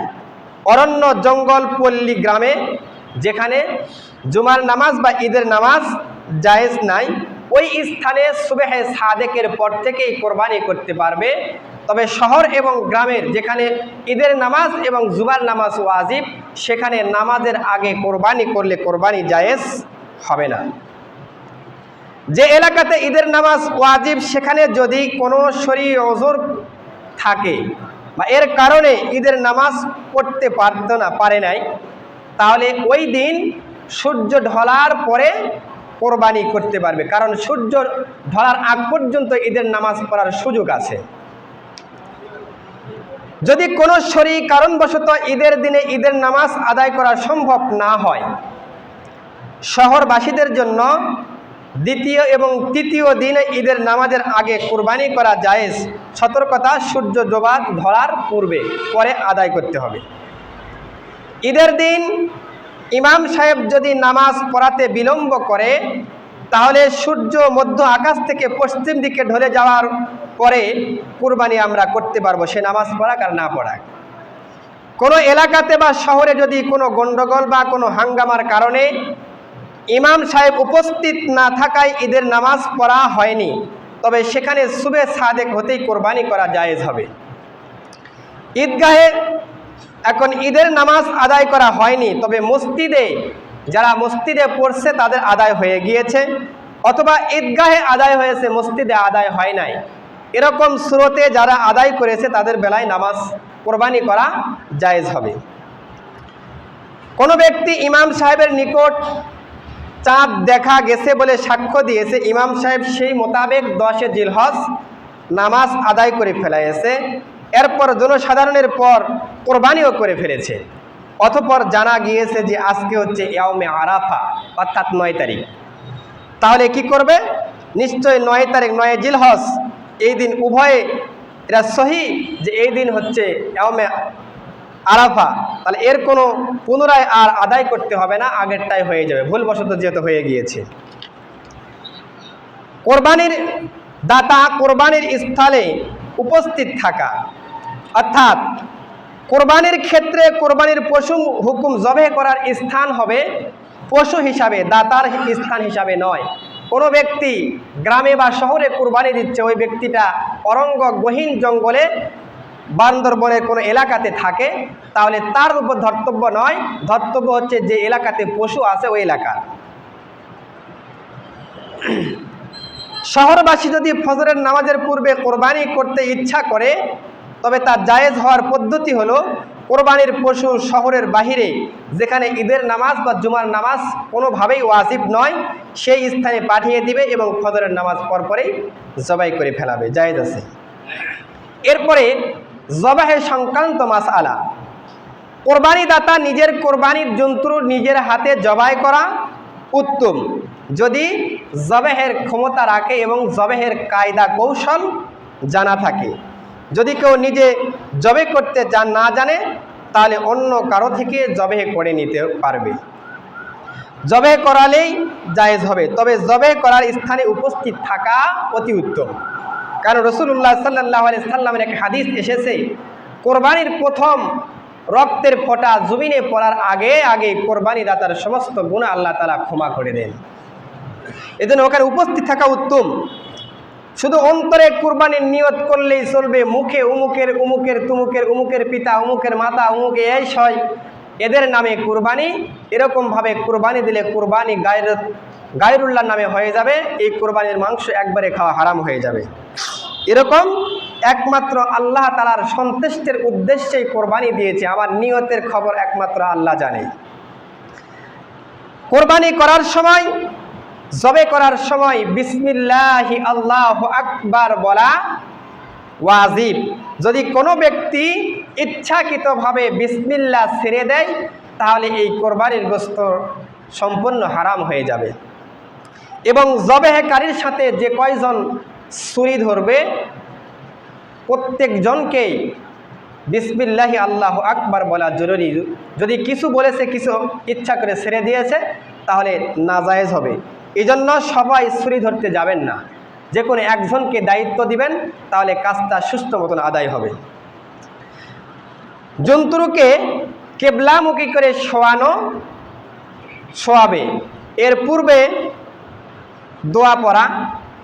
Speaker 2: অরণ্য জঙ্গল পল্লী গ্রামে, যেখানে জুমার নামাজ বা ঈদের নামাজ জায়েজ নাই, ওই স্থানে সুবহে সাদেকের পর থেকেই কোরবানি করতে পারবে। তবে শহর এবং গ্রামের যেখানে ঈদের নামাজ এবং জুমার নামাজ ওয়াজিব, সেখানে নামাজের আগে কোরবানি করলে কোরবানি জায়েজ হবে না। যে এলাকাতে ঈদের নামাজ ওয়াজিব সেখানে যদি কোনো শরঈ ওযর থাকে বা এর কারণে ঈদের নামাজ পড়তে পারে নাই, তাহলে ওই দিন সূর্য ঢলার পরে কোরবানি করতে পারবে, কারণ সূর্য ঢলার আগ পর্যন্ত ঈদের নামাজ পড়ার সুযোগ আছে। যদি কোনো শরঈ কারণবশত ঈদের দিনে ঈদের নামাজ আদায় করা সম্ভব না হয়, শহরবাসীদের জন্য দ্বিতীয় এবং তৃতীয় দিনে ঈদের নামাজের আগে কোরবানি করা জায়েজ। সতর্কতা, সূর্য ঢলার পরে আদায় করতে হবে। ঈদের দিন ইমাম সাহেব যদি নামাজ পড়াতে বিলম্ব করে, তাহলে সূর্য মধ্য আকাশ থেকে পশ্চিম দিকে ঢলে যাওয়ার পরে কুরবানি আমরা করতে পারবো, সে নামাজ পড়াক আর না পড়াক। কোনো এলাকাতে বা শহরে যদি কোনো গণ্ডগোল বা কোনো হাঙ্গামার কারণে ইমাম সাহেব উপস্থিত না থাকায় ঈদের নামাজ পড়া হয়নি, তবে সেখানে সুবহে সাদেক হতেই কোরবানি করা জায়েজ হবে। ঈদগাহে এখন ঈদের নামাজ আদায় করা হয়নি, তবে যারা মসজিদে পড়ছে তাদের আদায় হয়ে গিয়েছে, অথবা ঈদগাহে আদায় হয়েছে মসজিদে আদায় হয় নাই, এরকম সুরতে যারা আদায় করেছে তাদের বেলায় নামাজ কোরবানি করা জায়েজ হবে। কোনো ব্যক্তি ইমাম সাহেবের নিকট চাঁদ দেখা গেছে বলে সাক্ষ্য দিয়েছে, ইমাম সাহেব সেই মোতাবেক 10 জিলহজ নামাজ আদায় করে ফেলেছে, এরপর জনসাধারণের পর কোরবানিও করে ফেলেছে, অতঃপর জানা গিয়েছে যে আজকে হচ্ছে ইয়াউমে আরাফা অর্থাৎ 9 তারিখ, তাহলে কি করবে? নিশ্চয় 9 তারিখ 9 জিলহজ এই দিন উভয়ে এটা সহি যে এই দিন হচ্ছে ইয়াউমে আরাফা, তাহলে এর কোনো পুনরায় আর আদায় করতে হবে না, আগেরটাই হয়ে যাবে, ভুলবশত যেহেতু হয়ে গিয়েছে। কোরবানির দাতা কোরবানির স্থলে উপস্থিত থাকা, অর্থাৎ কোরবানির ক্ষেত্রে কোরবানির পশু হুকুম জবে করার স্থান হবে পশু হিসাবে, দাতার স্থান হিসাবে নয়। কোনো ব্যক্তি গ্রামে বা শহরে কোরবানি দিচ্ছে, ওই ব্যক্তিটা অরণ্য গহীন জঙ্গলে বান্দরবনের কোনো এলাকাতে থাকে, তাহলে তার উপর ধর্তব্য নয়, ধর্তব্য হচ্ছে যে এলাকাতে পশু আছে ওই এলাকার। শহরবাসী যদি ফজরের নামাজের পূর্বে কোরবানি করতে ইচ্ছা করে, তবে তার জায়েজ হওয়ার পদ্ধতি হলো কোরবানির পশু শহরের বাহিরে, যেখানে ঈদের নামাজ বা জুমার নামাজ কোনোভাবেই ওয়াজিব নয়, সেই স্থানে পাঠিয়ে দিবে এবং ফজরের নামাজ পরপরেই জবাই করে ফেলাবে, জায়েজ আছে। এরপরে জবাহের সংক্রান্ত মাসআলা, কোরবানি দাতা নিজের কোরবানির জন্তু নিজের হাতে জবাই করা উত্তম, যদি জবাহের ক্ষমতা রাখে এবং জবাহের কায়দা কৌশল জানা থাকে। যদি কেউ নিজে জবে করতে না জানে, তাহলে অন্য কারো থেকে জবে করে নিতে পারবে, জবে করালেই জায়েজ হবে। তবে জবে করার স্থানে উপস্থিত থাকা অতি উত্তম, কারণ রাসূলুল্লাহ সাল্লাল্লাহু আলাইহি সাল্লামের এক হাদিস এসেছে, কোরবানির প্রথম রক্তের ফোঁটা জমিনে পড়ার আগে আগে কোরবানি দাতার সমস্ত গুনাহ আল্লাহ তাআলা ক্ষমা করে দেন। এজন্য ওখানে উপস্থিত থাকা উত্তম। শুধু অন্তরে কুরবানির নিয়ত করলেই চলবে, মুখে উমুকের উমুকের তুমুকের উমুকের পিতা উমুকের মাতা উমুকে এই সয় এদের নামে কুরবানি, এরকমভাবে কুরবানি দিলে কুরবানি গায়রুল্লাহর নামে হয়ে যাবে, এই কুরবানির মাংস একবারে খাওয়া হারাম হয়ে যাবে। এরকম একমাত্র আল্লাহ তাআলার সন্তুষ্টির উদ্দেশ্যেই কোরবানি দিয়েছে, আমার নিয়তের খবর একমাত্র আল্লাহ জানে। কোরবানি করার সময়, জবে করার সময় বিসমিল্লাহি আল্লাহু আকবার বলা ওয়াজিব। যদি কোনো ব্যক্তি ইচ্ছাকৃতভাবে বিসমিল্লাহ ছেড়ে দেয়, তাহলে এই কোরবানির গোশত সম্পূর্ণ হারাম হয়ে যাবে। এবং জবেহকারীর সাথে যে কয়জন ছুরি ধরবে, প্রত্যেকজনকেই বিসমিল্লাহি আল্লাহু আকবার বলা জরুরি। যদি কিছু বলেছে, কিছু ইচ্ছা করে ছেড়ে দিয়েছে, তাহলে নাজায়েজ হবে। এই জন্য সবাই ছুরি ধরতে যাবেন না, যে কোনো একজনকে দায়িত্ব দিবেন, তাহলে কাজটা সুস্থ মতন আদায় হবে। জন্তুকে কেবলামুখী করে শোয়াবে। এর পূর্বে দোয়া পড়া,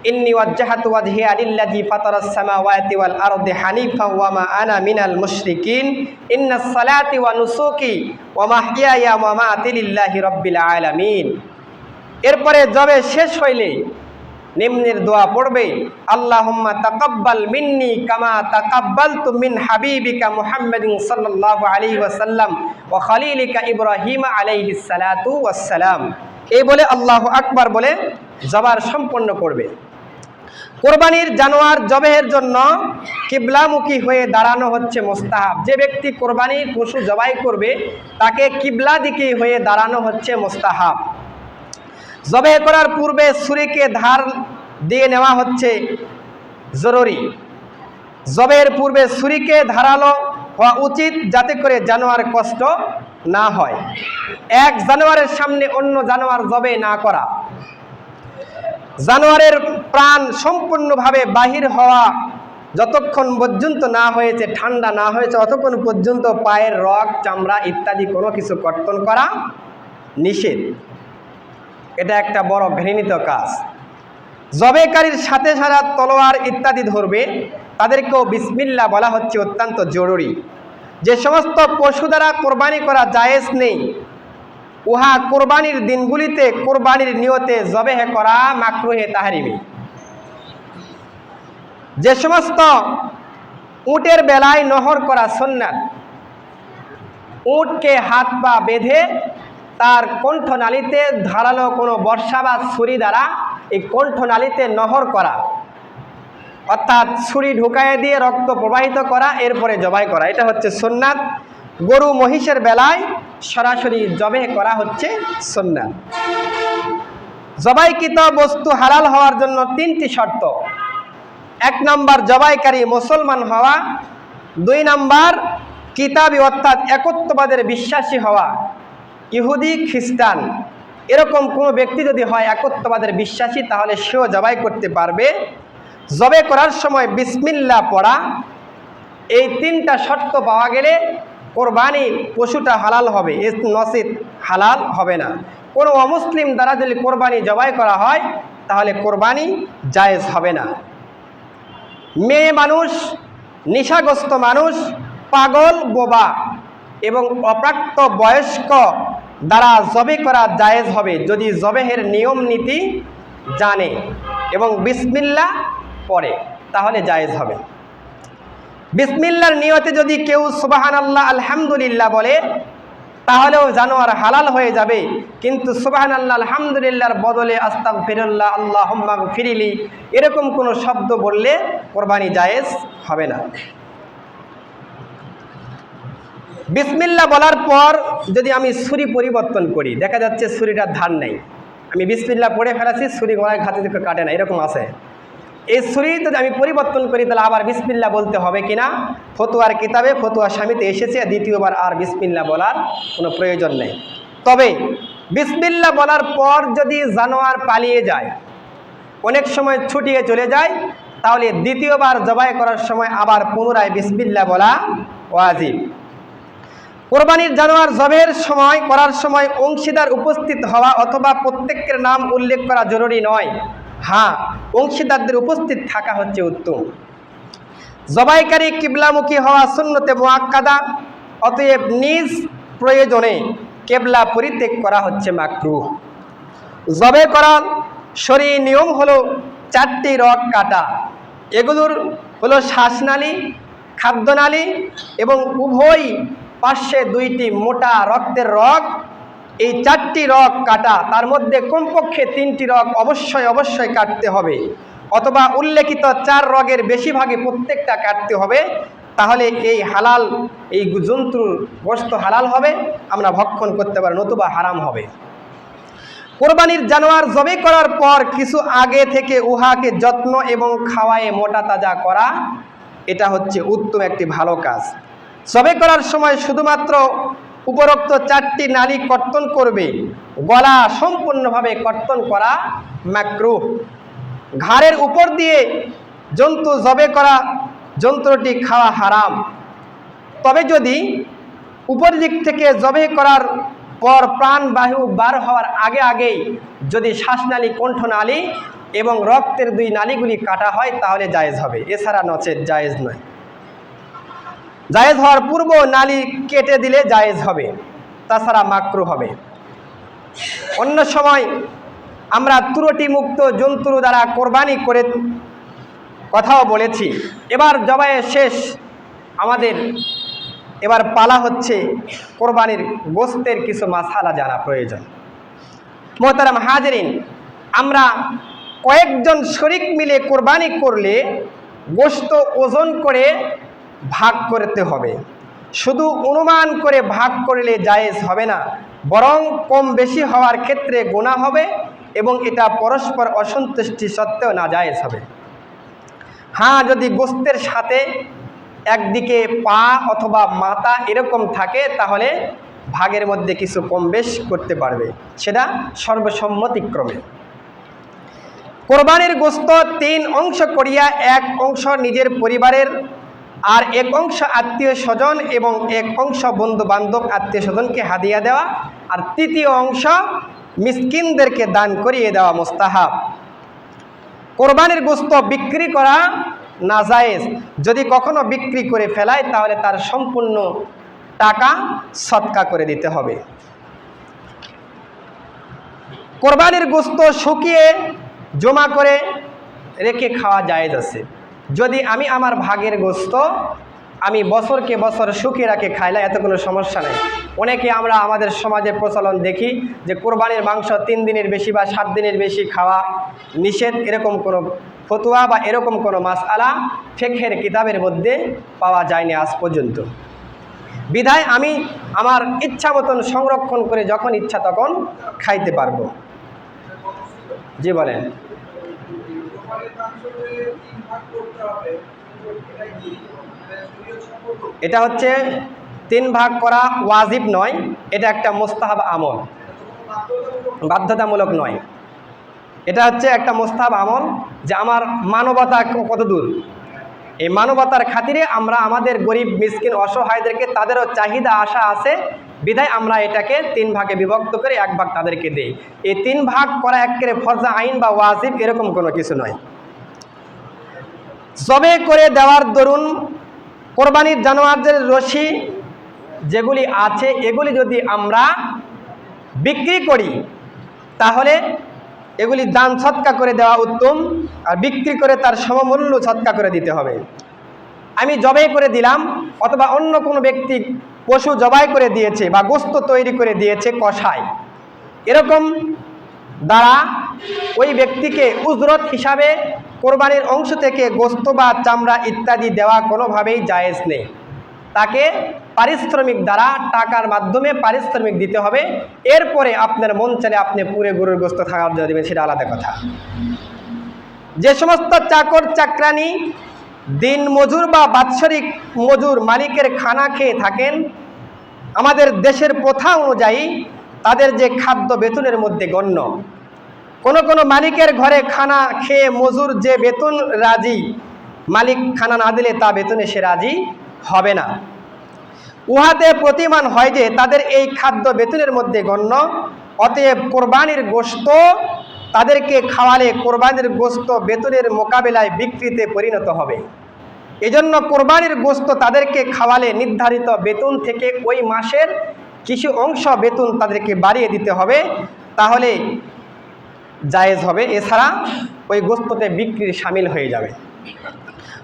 Speaker 2: ইন্নী ওয়াজ্জাহাতু ওয়াজহিয়া লিল্লাযী ফাতারাস সামাওয়াতি ওয়াল আরদি হানিফা ওয়া মা আনা মিনাল মুশরিকিন ইন্নাস সালাতি ওয়া নুসুকি ওয়া মাহইয়ায়া ওয়া মামাতি লিল্লাহি রাব্বিল আলামিন। এরপরে জবে শেষ হইলে নিম্নের দোয়া পড়বে, আল্লাহুম্মা তাকাব্বাল মিন্নি কামা তাকাব্বালতু মিন হাবিবিকা মুহাম্মাদিন সাল্লাল্লাহু আলাইহি ওয়াসাল্লাম ওয়া খলিলিকা ইব্রাহিম আলাইহিস সালাতু ওয়াস সালাম। এই বলে আল্লাহু আকবার বলে জবার সম্পন্ন করবে। কোরবানির জানোয়ার জবেহের জন্য কিবলামুখী হয়ে দাঁড়ানো হচ্ছে মুস্তাহাব। যে ব্যক্তি কোরবানির পশু জবাই করবে, তাকে কিবলা দিকে হয়ে দাঁড়ানো হচ্ছে মুস্তাহাব। জবে করার পূর্বে ছুরিকে ধার দিয়ে নেওয়া হচ্ছে জরুরি। জবের পূর্বে ছুরিকে ধারালো হওয়া উচিত, যাতে করে জানোয়ার কষ্ট না হয়। এক জানোয়ারের সামনে অন্য জানোয়ার জবে না করা। জানোয়ারের প্রাণ সম্পূর্ণভাবে বাহির হওয়া যতক্ষণ পর্যন্ত না হয়েছে, ঠান্ডা না হয়েছে, ততক্ষণ পর্যন্ত পায়ের রগ, চামড়া ইত্যাদি কোনো কিছু কর্তন করা নিষেধ। এটা একটা বড় ঘৃণিত কাজ। জবেকারীর সাথে যারা তলোয়ার ইত্যাদি ধরবে, তাদেরকেও বিসমিল্লাহ বলা হচ্ছে অত্যন্ত জরুরি। যে সমস্ত পশু দ্বারা কোরবানি করা জায়েজ নেই, উহা কোরবানির দিনগুলিতে কোরবানির নিয়তে জবেহ করা মাকরুহে তাহরিমি। যে সমস্ত উটের বেলায় নহর করা সুন্নাত, উটকে হাত পা বেঁধে তার কণ্ঠনালীতে ধারালো কোনো বর্ষা বা ছুরি দ্বারা এই কণ্ঠনালীতে নহর করা, অর্থাৎ ছুরি ঢুকাইয়ে দিয়ে রক্ত প্রবাহিত করা, এরপরে জবাই করা, এটা হচ্ছে সুন্নাত। গরু মহিষের বেলায় সরাসরি জবেহ করা হচ্ছে সুন্নাত। জবাইকৃত বস্তু হালাল হওয়ার জন্য তিনটি শর্ত। এক নাম্বার জবাইকারী মুসলমান হওয়া, 2 নাম্বার কিতাবী অর্থাৎ একত্ববাদের বিশ্বাসী হওয়া। ইহুদি খ্রিস্টান এরকম কোনো ব্যক্তি যদি হয় একত্ববাদের বিশ্বাসী, তাহলে সেও জবাই করতে পারবে। জবাই করার সময় বিসমিল্লাহ পড়া, এই 3টা শর্ত পাওয়া গেলে কোরবানি পশুটা হালাল হবে, নসিদ হালাল হবে না। কোনো অমুসলিম দ্বারা যদি কোরবানি জবাই করা হয় তাহলে কোরবানি জায়েজ হবে না। মেয়ে মানুষ, নেশাগ্রস্ত মানুষ, পাগল, বোবা এবং অপ্রাপ্ত বয়স্ক দ্বারা জবে করা জায়েজ হবে যদি জবেহের নিয়ম নীতি জানে এবং বিসমিল্লাহ পড়ে, তাহলে জায়েজ হবে। বিসমিল্লাহর নিয়তে যদি কেউ সুবহানাল্লাহ আলহামদুলিল্লাহ বলে তাহলেও জানোয়ার হালাল হয়ে যাবে, কিন্তু সুবহানাল্লাহ আলহামদুলিল্লাহর বদলে আস্তাগফিরুল্লাহ আল্লাহুম্মা গফিরলি এরকম কোনো শব্দ বললে কোরবানি জায়েজ হবে না। বিসমিল্লাহ বলার পর যদি আমি ছুরি পরিবর্তন করি, দেখা যাচ্ছে ছুরিটার ধার নেই, আমি বিসমিল্লাহ পড়ে ফেলাছি, ছুরি গলায় ঘাতে দিকে কাটে না, এরকম আছে। এই ছুরি যদি আমি পরিবর্তন করি তাহলে আবার বিসমিল্লাহ বলতে হবে কিনা? ফতোয়ার কিতাবে ফতোয়া স্বামীতে এসেছে দ্বিতীয়বার আর বিসমিল্লাহ বলার কোনো প্রয়োজন নেই। তবে বিসমিল্লাহ বলার পর যদি জানোয়ার পালিয়ে যায়, অনেক সময় ছুটিয়ে চলে যায়, তাহলে দ্বিতীয়বার জবাই করার সময় আবার পুনরায় বিসমিল্লাহ বলা ওয়াজিব। কোরবানির জানোয়ার জবের সময় করার সময় অংশীদার উপস্থিত হওয়া অথবা প্রত্যেকের নাম উল্লেখ করা জরুরি নয়। হ্যাঁ, অংশীদারদের উপস্থিত থাকা হচ্ছে উত্তম। জবাইকারী কিবলামুখী হওয়া সুন্নতে মুআক্কাদা, অতএব নিজ প্রয়োজনে কেবলা পরিত্যাগ করা হচ্ছে মাকরুহ। জবে করার শরীয়ী নিয়ম হলো 4টি রগ কাটা। এগুলোর হলো শ্বাসনালী, খাদ্যনালী এবং উভয় পার্শ্বে 2টি মোটা রক্তের রগ। এই 4টি রগ কাটা, তার মধ্যে কমপক্ষে 3টি রগ অবশ্যই কাটতে হবে, অথবা উল্লেখিত 4 রগের বেশিরভাগে প্রত্যেকটা কাটতে হবে। তাহলে এই জন্তুর গোশত হালাল হবে, আমরা ভক্ষণ করতে পারি, নতুবা হারাম হবে। কোরবানির জানোয়ার জবে করার পর কিছু আগে থেকে উহাকে যত্ন এবং খাওয়ায়ে মোটা তাজা করা, এটা হচ্ছে উত্তম একটি ভালো কাজ। জবে করার সময় শুধুমাত্র উপরোক্ত 4টি নালী কর্তন করবে, গলা সম্পূর্ণভাবে কর্তন করা মাকরুহ। ঘাড়ের উপর দিয়ে জন্তু জবে করা যন্ত্রটি খাওয়া হারাম। তবে যদি উপর দিক থেকে জবে করার পর প্রাণবায়ু বার হওয়ার আগেই যদি শ্বাসনালী, কণ্ঠনালী এবং রক্তের 2 নালীগুলি কাটা হয় তাহলে জায়েজ হবে, এছাড়া নচেত জায়েজ নয়। জায়েজ হওয়ার পূর্ব নালী কেটে দিলে জায়েজ হবে, তাছাড়া মাকরুহ হবে। অন্য সময় আমরা ত্রুটি মুক্ত জন্তুর দ্বারা কোরবানি করে কথাও বলেছি। এবার জবাইয়ের শেষ, আমাদের এবার পালা হচ্ছে কোরবানির গোশতের কিছু মাসালা জানা প্রয়োজন। মোহতারাম হাজরিন, আমরা কয়েকজন শরিক মিলে কোরবানি করলে গোশত ওজন করে ভাগ করতে হবে। শুধু অনুমান করে ভাগ করলে জায়েজ হবে না, বরং কম বেশি হওয়ার ক্ষেত্রে গুনাহ হবে এবং এটা পরস্পর অসন্তুষ্টি সত্ত্বেও নাজায়েজ হবে। হ্যাঁ, যদি গোশতের সাথে একদিকে পা অথবা মাথা এরকম থাকে তাহলে ভাগের মধ্যে কিছু কম বেশ করতে পারবে, সেটা সর্বসম্মতিক্রমে। কোরবানির গোশত 3 অংশ করিয়া 1 অংশ নিজের পরিবারের, আর 1 অংশ আত্মীয় স্বজন এবং 1 অংশ বন্ধু বান্ধব আত্মীয় স্বজনকে হাদিয়া দেওয়া, আর 3য় অংশ মিসকিনদেরকে দান করিয়ে দেওয়া মুস্তাহাব। কোরবানির গোশত বিক্রি করা নাজায়েজ। যদি কখনো বিক্রি করে ফেলায় তাহলে তার সম্পূর্ণ টাকা সদকা করে দিতে হবে। কোরবানির গোশত শুকিয়ে জমা করে রেখে খাওয়া জায়েজ আছে। যদি আমি আমার ভাগের গোশত আমি বছরকে বছর শুকিয়ে রাখে খাইলে এত কোনো সমস্যা নেই। অনেকে আমরা আমাদের সমাজে প্রচলন দেখি যে কোরবানির মাংস 3 দিনের বেশি বা 7 দিনের বেশি খাওয়া নিষেধ, এরকম কোনো ফতোয়া বা এরকম কোনো মাসআলা ফিকহের কিতাবের মধ্যে পাওয়া যায়নি আজ পর্যন্ত। বিধায় আমি আমার ইচ্ছা মতন সংরক্ষণ করে যখন ইচ্ছা তখন খাইতে পারবো। জি বলেন। এটা হচ্ছে 3 ভাগ করা ওয়াজিব নয়, এটা একটা মুস্তাহাব আমল, বাধ্যতামূলক নয়। এটা হচ্ছে একটা মুস্তাহাব আমল, যে আমার মানবতা কত দূর, এই মানবতার খাতিরে আমরা আমাদের গরিব মিসকিন অসহায়দেরকে, তাদেরও চাহিদা আশা আছে বিধায় আমরা এটাকে 3 ভাগে বিভক্ত করে 1 ভাগ তাদেরকে দেই। এই 3 ভাগ করা একেবারে ফরজা আইন বা ওয়াজিব এরকম কোনো কিছু নয়। জবে করে দেওয়ার দরুন কোরবানির জানোয়ারদের রশি যেগুলি আছে এগুলি যদি আমরা বিক্রি করি তাহলে এগুলি দান সৎকা করে দেওয়া উত্তম, আর বিক্রি করে তার সমমূল্য সৎকা করে দিতে হবে। আমি জবাই করে দিলাম অথবা অন্য কোনো ব্যক্তি পশু জবাই করে দিয়েছে বা গোস্ত তৈরি করে দিয়েছে কষায়, এরকম দ্বারা ওই ব্যক্তিকে উজরত হিসাবে কোরবানির অংশ থেকে গোস্ত বা চামড়া ইত্যাদি দেওয়া কোনোভাবেই জায়েজ নেই। তাকে পারিশ্রমিক দ্বারা টাকার মাধ্যমে পারিশ্রমিক দিতে হবে। এরপরে আপনার মন চাইলে আপনি পুরো গরুর গোস্ত থাকার জন্য দেবেন, সেটা আলাদা কথা। যে সমস্ত চাকর চাকরানি দিন মজুর বা বাৎসরিক মজুর মালিকের খানা খেয়ে থাকেন, আমাদের দেশের প্রথা অনুযায়ী তাদের যে খাদ্য বেতনের মধ্যে গণ্য। কোনো মালিকের ঘরে খানা খেয়ে মজুর যে বেতন রাজি, মালিক খানা না দিলে তা বেতনে সে রাজি হবে না। উহাতে প্রতিমান হয় যে তাদের এই খাদ্য বেতনের মধ্যে গণ্য, অতএব কোরবানির গোশত তাদেরকে খাওয়ালে কোরবানির গোশত বেতনের মোকাবেলায় বিক্রিতে পরিণত হবে। এজন্য কোরবানির গোশত তাদেরকে খাওয়ালে নির্ধারিত বেতন থেকে ওই মাসের কিছু অংশ বেতন তাদেরকে বাড়িয়ে দিতে হবে, তাহলে জায়েজ হবে। এছাড়া ওই গোশততে বিক্রির শামিল হয়ে যাবে।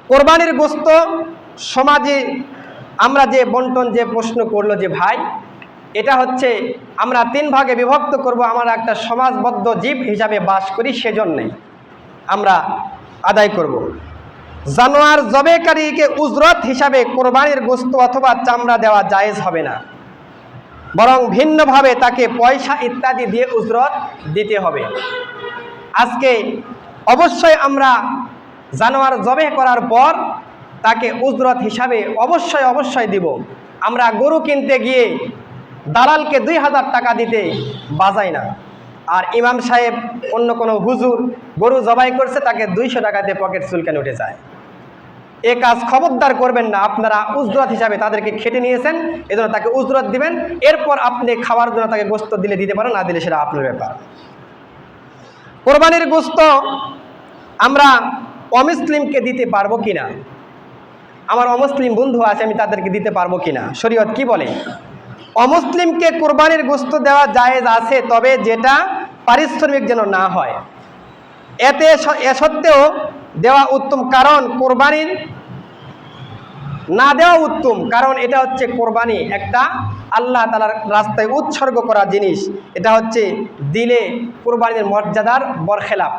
Speaker 2: কোরবানির গোশত সমাজে আমরা যে বন্টন যে প্রশ্ন করলো যে ভাই, এটা হচ্ছে আমরা 3 ভাগে বিভক্ত করব, আমরা একটা সমাজবদ্ধ জীব হিসাবে বাস করি, সেজন্যে আমরা আদায় করব। জানোয়ার জবেকারীকে উজরত হিসাবে কোরবানির গোশত অথবা চামড়া দেওয়া জায়েজ হবে না, বরং ভিন্নভাবে তাকে পয়সা ইত্যাদি দিয়ে উজরত দিতে হবে। আজকে অবশ্যই আমরা জানোয়ার জবে করার পর তাকে উজরত হিসাবে অবশ্যই দিব। আমরা গরু কিনতে গিয়ে দালালকে 2000 টাকা দিতে বাজাই না, আর ইমাম সাহেব অন্য কোনো হুজুর গরু জবাই করছে তাকে 200 টাকাতে পকেট চুলকানি উঠে যায়। এ কাজ খবরদার করবেন না। আপনারা উজরত হিসাবে তাদেরকে খেটে নিয়েছেন, এজন্য তাকে উজরত দিবেন। এরপর আপনি খাওয়ার জন্য তাকে গোশত দিলে দিতে পারেন, না দিলে সেটা আপনার ব্যাপার। কোরবানির গোশত আমরা অমুসলিমকে দিতে পারবো কিনা, আমার অমুসলিম বন্ধু আছে, আমি তাদেরকে দিতে পারবো কিনা, শরীয়ত কি বলে? অমুসলিমকে কোরবানির গোশত দেওয়া জায়েজ আছে, তবে যেটা পারিশ্রমিক যেন না হয়। এ সত্ত্বেও দেওয়া উত্তম, কারণ কোরবানির না দেওয়া উত্তম, কারণ এটা হচ্ছে কোরবানি একটা আল্লাহ তাআলার রাস্তায় উৎসর্গ করা জিনিস। এটা হচ্ছে দিলে কোরবানির মর্যাদার বরখেলাপ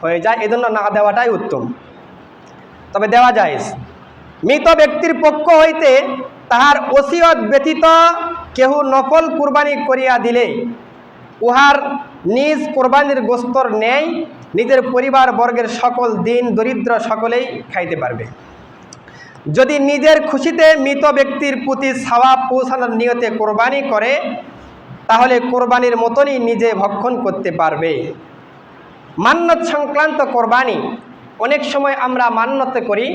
Speaker 2: হয়ে যায়, এজন্য না দেওয়াটাই উত্তম। তবে দেওয়া জায়েজ। মৃত ব্যক্তির পক্ষ হইতে তাহার ওসিয়ত ব্যতীত কেহ নফল কুরবানি করিয়া দিলে উহার নিজ কোরবানির গোস্তর ন্যায় নিজের পরিবার বর্গের সকল দিন দরিদ্র সকলেই খাইতে পারবে। যদি নিজের খুশিতে মৃত ব্যক্তির প্রতি সওয়াব পৌঁছানোর নিয়তে কোরবানি করে, তাহলে কোরবানির মতনই নিজে ভক্ষণ করতে পারবে। মান্যত সংক্রান্ত কোরবানি, অনেক সময় আমরা মান্যত করি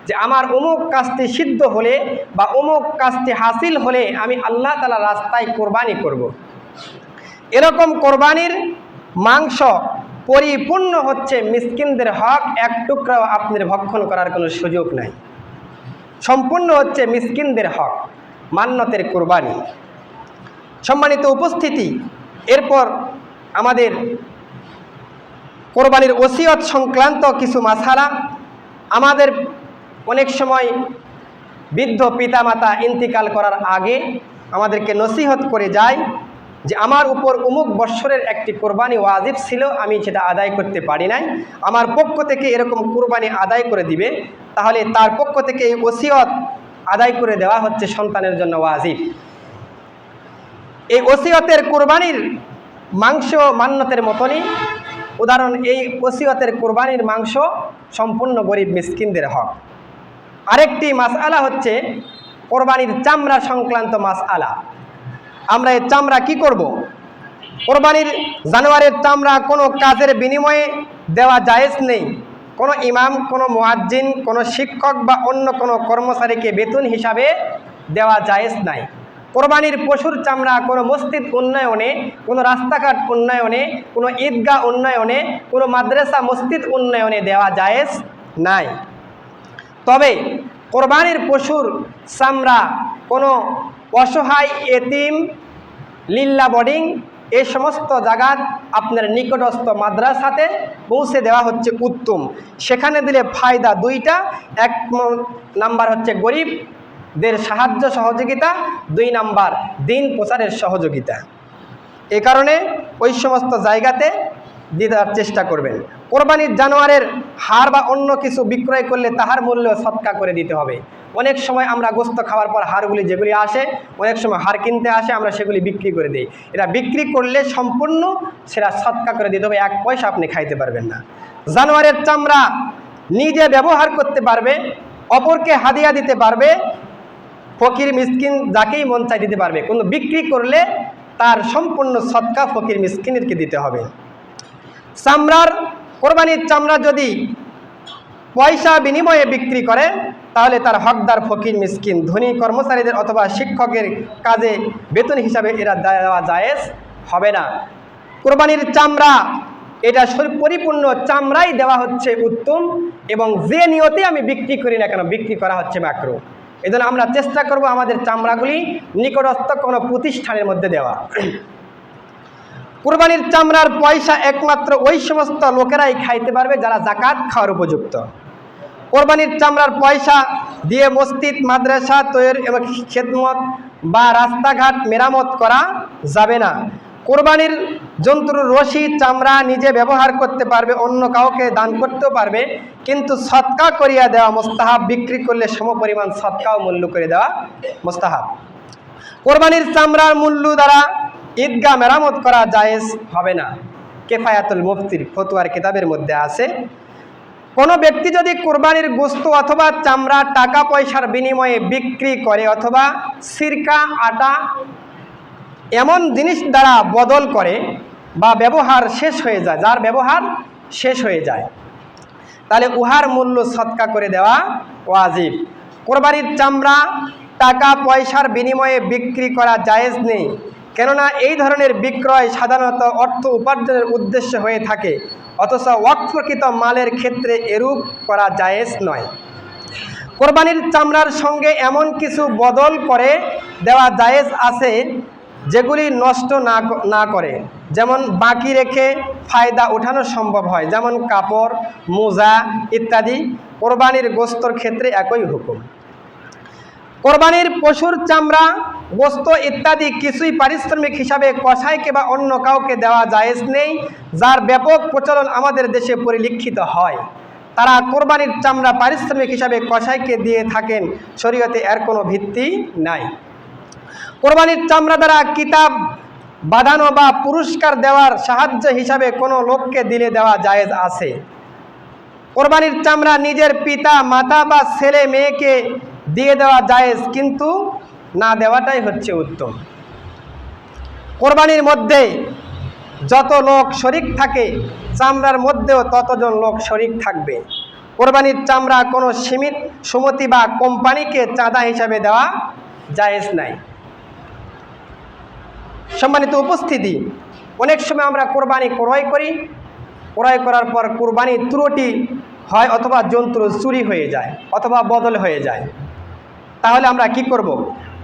Speaker 2: যে আমার অমুক কাজটি সিদ্ধ হলে বা অমুক কাজটি হাসিল হলে আমি আল্লাহ তাআলার রাস্তায় কোরবানি করব। এরকম কোরবানির মাংস পরিপূর্ণ হচ্ছে মিসকিনদের হক, এক টুকরাও আপনার ভক্ষণ করার কোনো সুযোগ নাই, সম্পূর্ণ হচ্ছে মিসকিনদের হক, মান্যতের কোরবানি। সম্মানিত উপস্থিতি, এরপর আমাদের কোরবানির ওসিয়ত সংক্রান্ত কিছু মাসালা। আমাদের অনেক সময় বৃদ্ধ পিতামাতা ইন্তিকাল করার আগে আমাদেরকে নসিহত করে যায় যে আমার উপর অমুক বৎসরের একটি কোরবানি ওয়াজিব ছিল, আমি সেটা আদায় করতে পারি নাই, আমার পক্ষ থেকে এরকম কোরবানি আদায় করে দিবে। তাহলে তার পক্ষ থেকে এই ওসিয়ত আদায় করে দেওয়া হচ্ছে সন্তানের জন্য ওয়াজিব। এই ওসিয়তের কোরবানির মাংস মান্যতের মতনই উদাহরণ, এই ওসিয়তের কোরবানির মাংস সম্পূর্ণ গরিব মিসকিনদের হক। আরেকটি মাসআলা হচ্ছে কোরবানির চামড়া সংক্রান্ত মাসআলা। আমরা এই চামড়া কি করব? কোরবানির জানোয়ারের চামড়া কোনো কাজের বিনিময়ে দেওয়া জায়েজ নেই। কোনো ইমাম, কোনো মুয়াজ্জিন, কোনো শিক্ষক বা অন্য কোনো কর্মচারীকে বেতন হিসাবে দেওয়া জায়েজ নাই। কোরবানির পশুর চামড়া কোনো মসজিদ উন্নয়নে, কোনো রাস্তাঘাট উন্নয়নে, কোনো ঈদগাহ উন্নয়নে, কোনো মাদ্রাসা মসজিদ উন্নয়নে দেওয়া জায়েজ নাই। তবে কোরবানির পশুর চামড়া কোনো অসহায়, এতিম, লিল্লা বোর্ডিং এই সমস্ত জায়গা আপনার নিকটস্থ মাদ্রাসাতে পৌঁছে দেওয়া হচ্ছে উত্তম। সেখানে দিলে ফায়দা দুইটা, এক নাম্বার হচ্ছে গরিবদের সাহায্য সহযোগিতা, 2 নাম্বার দিন প্রচারের সহযোগিতা। এ কারণে ওই সমস্ত জায়গাতে দেওয়ার চেষ্টা করবেন। কোরবানির জানোয়ারের হাড় বা অন্য কিছু বিক্রয় করলে তাহার মূল্য সৎকা করে দিতে হবে। অনেক সময় আমরা গোস্ত খাওয়ার পর হাড়গুলি যেগুলি আসে, অনেক সময় হাড় কিনতে আসে, আমরা সেগুলি বিক্রি করে দিই। এটা বিক্রি করলে সম্পূর্ণ সেটা সৎকা করে দিতে হবে, 1 পয়সা আপনি খাইতে পারবেন না। জানোয়ারের চামড়া নিজে ব্যবহার করতে পারবে, অপরকে হাদিয়া দিতে পারবে, ফকির মিসকিন যাকেই মন চাই দিতে পারবে। কোনো বিক্রি করলে তার সম্পূর্ণ সৎকা ফকির মিসকিনকে দিতে হবে। কোরবানির চামড়া যদি পয়সা বিনিময়ে বিক্রি করে তাহলে তার হকদার ফকির মিসকিন, ধনী কর্মচারীদের অথবা শিক্ষকের কাজে বেতন হিসাবে এরা দেওয়া জায়েজ হবে না। কোরবানির চামড়া এটা পরিপূর্ণ চামড়াই দেওয়া হচ্ছে উত্তম, এবং যে নিয়তে আমি বিক্রি করি না কেন বিক্রি করা হচ্ছে মাকরুহ। এজন্য আমরা চেষ্টা করব আমাদের চামড়াগুলি নিকটস্থ কোনো প্রতিষ্ঠানের মধ্যে দেওয়া। কুরবানির চামড়ার পয়সা একমাত্র ওই সমস্ত লোকেরাই খাইতে পারবে যারা যাকাত খাওয়ার উপযুক্ত। কোরবানির চামড়ার পয়সা দিয়ে মসজিদ, মাদ্রাসা তৈরি এবং খেদমত বা রাস্তাঘাট মেরামত করা যাবে না। কোরবানির জন্তুর রশি, চামড়া নিজে ব্যবহার করতে পারবে, অন্য কাউকে দান করতেও পারবে, কিন্তু সৎকা করিয়া দেওয়া মুস্তাহাব। বিক্রি করলে সমপরিমাণ সৎকাও মূল্য করে দেওয়া মুস্তাহাব। কোরবানির চামড়ার মূল্য দ্বারা ঈদগাহ মেরামত করা জায়েজ হবে না। কেফায়াতুল মুফতির ফতোয়ার কিতাবের মধ্যে আছে, কোনো ব্যক্তি যদি কোরবানির গোশত অথবা চামড়া টাকা পয়সার বিনিময়ে বিক্রি করে অথবা সিরকা, আটা এমন জিনিস দ্বারা বদল করে বা ব্যবহার শেষ হয়ে যায়, যার ব্যবহার শেষ হয়ে যায়, তাহলে উহার মূল্য সৎকা করে দেওয়া ওয়াজিব। কোরবানির চামড়া টাকা পয়সার বিনিময়ে বিক্রি করা জায়েজ নেই, কেননা এই ধরনের বিক্রয় সাধারণত অর্থ উপার্জনের উদ্দেশ্য হয়ে থাকে, অথচ ওয়াকফকৃত মালের ক্ষেত্রে এরূপ করা জায়েজ নয়। কোরবানির চামড়ার সঙ্গে এমন কিছু বদল করে দেওয়া জায়েজ আছে যেগুলি নষ্ট না করে, যেমন বাকি রেখে ফায়দা ওঠানো সম্ভব হয়, যেমন কাপড়, মোজা ইত্যাদি। কোরবানির গোশতর ক্ষেত্রে একই হুকুম। কোরবানির পশুর চামড়া, গোশত ইত্যাদি কিছুই পারিশ্রমিক হিসাবে কসাইকে বা অন্য কাউকে দেওয়া জায়েজ নেই। যার ব্যাপক প্রচলন আমাদের দেশে পরিলক্ষিত হয়, তারা কোরবানির চামড়া পারিশ্রমিক হিসাবে কসাইকে দিয়ে থাকেন। শরীয়তে এর কোনো ভিত্তি নাই। কোরবানির চামড়া দ্বারা কিতাব বাঁধানো বা পুরস্কার দেওয়ার সাহায্য হিসাবে কোনো লোককে দিলে দেওয়া জায়েজ আছে। কোরবানির চামড়া নিজের পিতা, মাতা বা ছেলে মেয়েকে দিয়ে দেওয়া জায়েজ, কিন্তু না দেওয়াটাই হচ্ছে উত্তম। কোরবানির মধ্যে যত লোক শরিক থাকে, চামড়ার মধ্যেও ততজন লোক শরিক থাকবে। কোরবানির চামড়া কোনো সীমিত সমিতি বা কোম্পানিকে চাঁদা হিসাবে দেওয়া জায়েজ নাই। সম্মানিত উপস্থিতি, অনেক সময় আমরা কোরবানি ক্রয় করি, ক্রয় করার পর কোরবানি ত্রুটি হয় অথবা যন্ত্র চুরি হয়ে যায় অথবা বদল হয়ে যায়। তাহলে আমরা কি করব?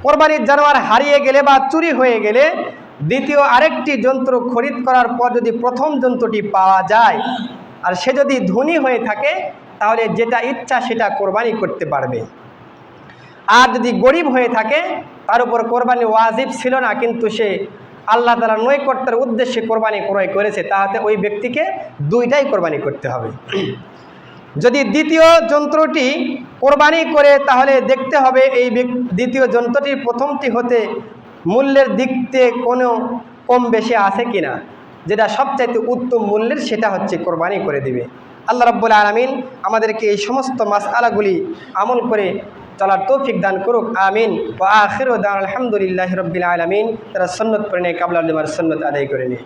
Speaker 2: কোরবানির জানোয়ার হারিয়ে গেলে বা চুরি হয়ে গেলে দ্বিতীয় আরেকটি যন্ত্র খরিদ করার পর যদি প্রথম যন্ত্রটি পাওয়া যায় আর সে যদি ধনী হয়ে থাকে, তাহলে যেটা ইচ্ছা সেটা কোরবানি করতে পারবে। আর যদি গরিব হয়ে থাকে, তার উপর কোরবানি ওয়াজিব ছিল না, কিন্তু সে আল্লাহ তাআলার নৈকট্যের উদ্দেশ্যে কোরবানি ক্রয় করেছে, তাহলে ওই ব্যক্তিকে দুইটাই কোরবানি করতে হবে। যদি দ্বিতীয় যন্ত্রটি কোরবানি করে, তাহলে দেখতে হবে এই দ্বিতীয় যন্ত্রটির প্রথমটি হতে মূল্যের দিক থেকে কোনো কম বেশি আছে কিনা। যেটা সবচাইতে উত্তম মূল্যের সেটা হচ্ছে কোরবানি করে দিবে। আল্লাহ রাব্বুল আলামিন আমাদেরকে এই সমস্ত মাসআলাগুলি আমল করে চলার তৌফিক দান করুক, আমিন। ওয়া আখিরু দাওয়ানা আলহামদুলিল্লাহি রাব্বিল আলামিন। তারা সুন্নত পড়ে নেয়, কাবলা সুন্নত আদায় করে নেয়।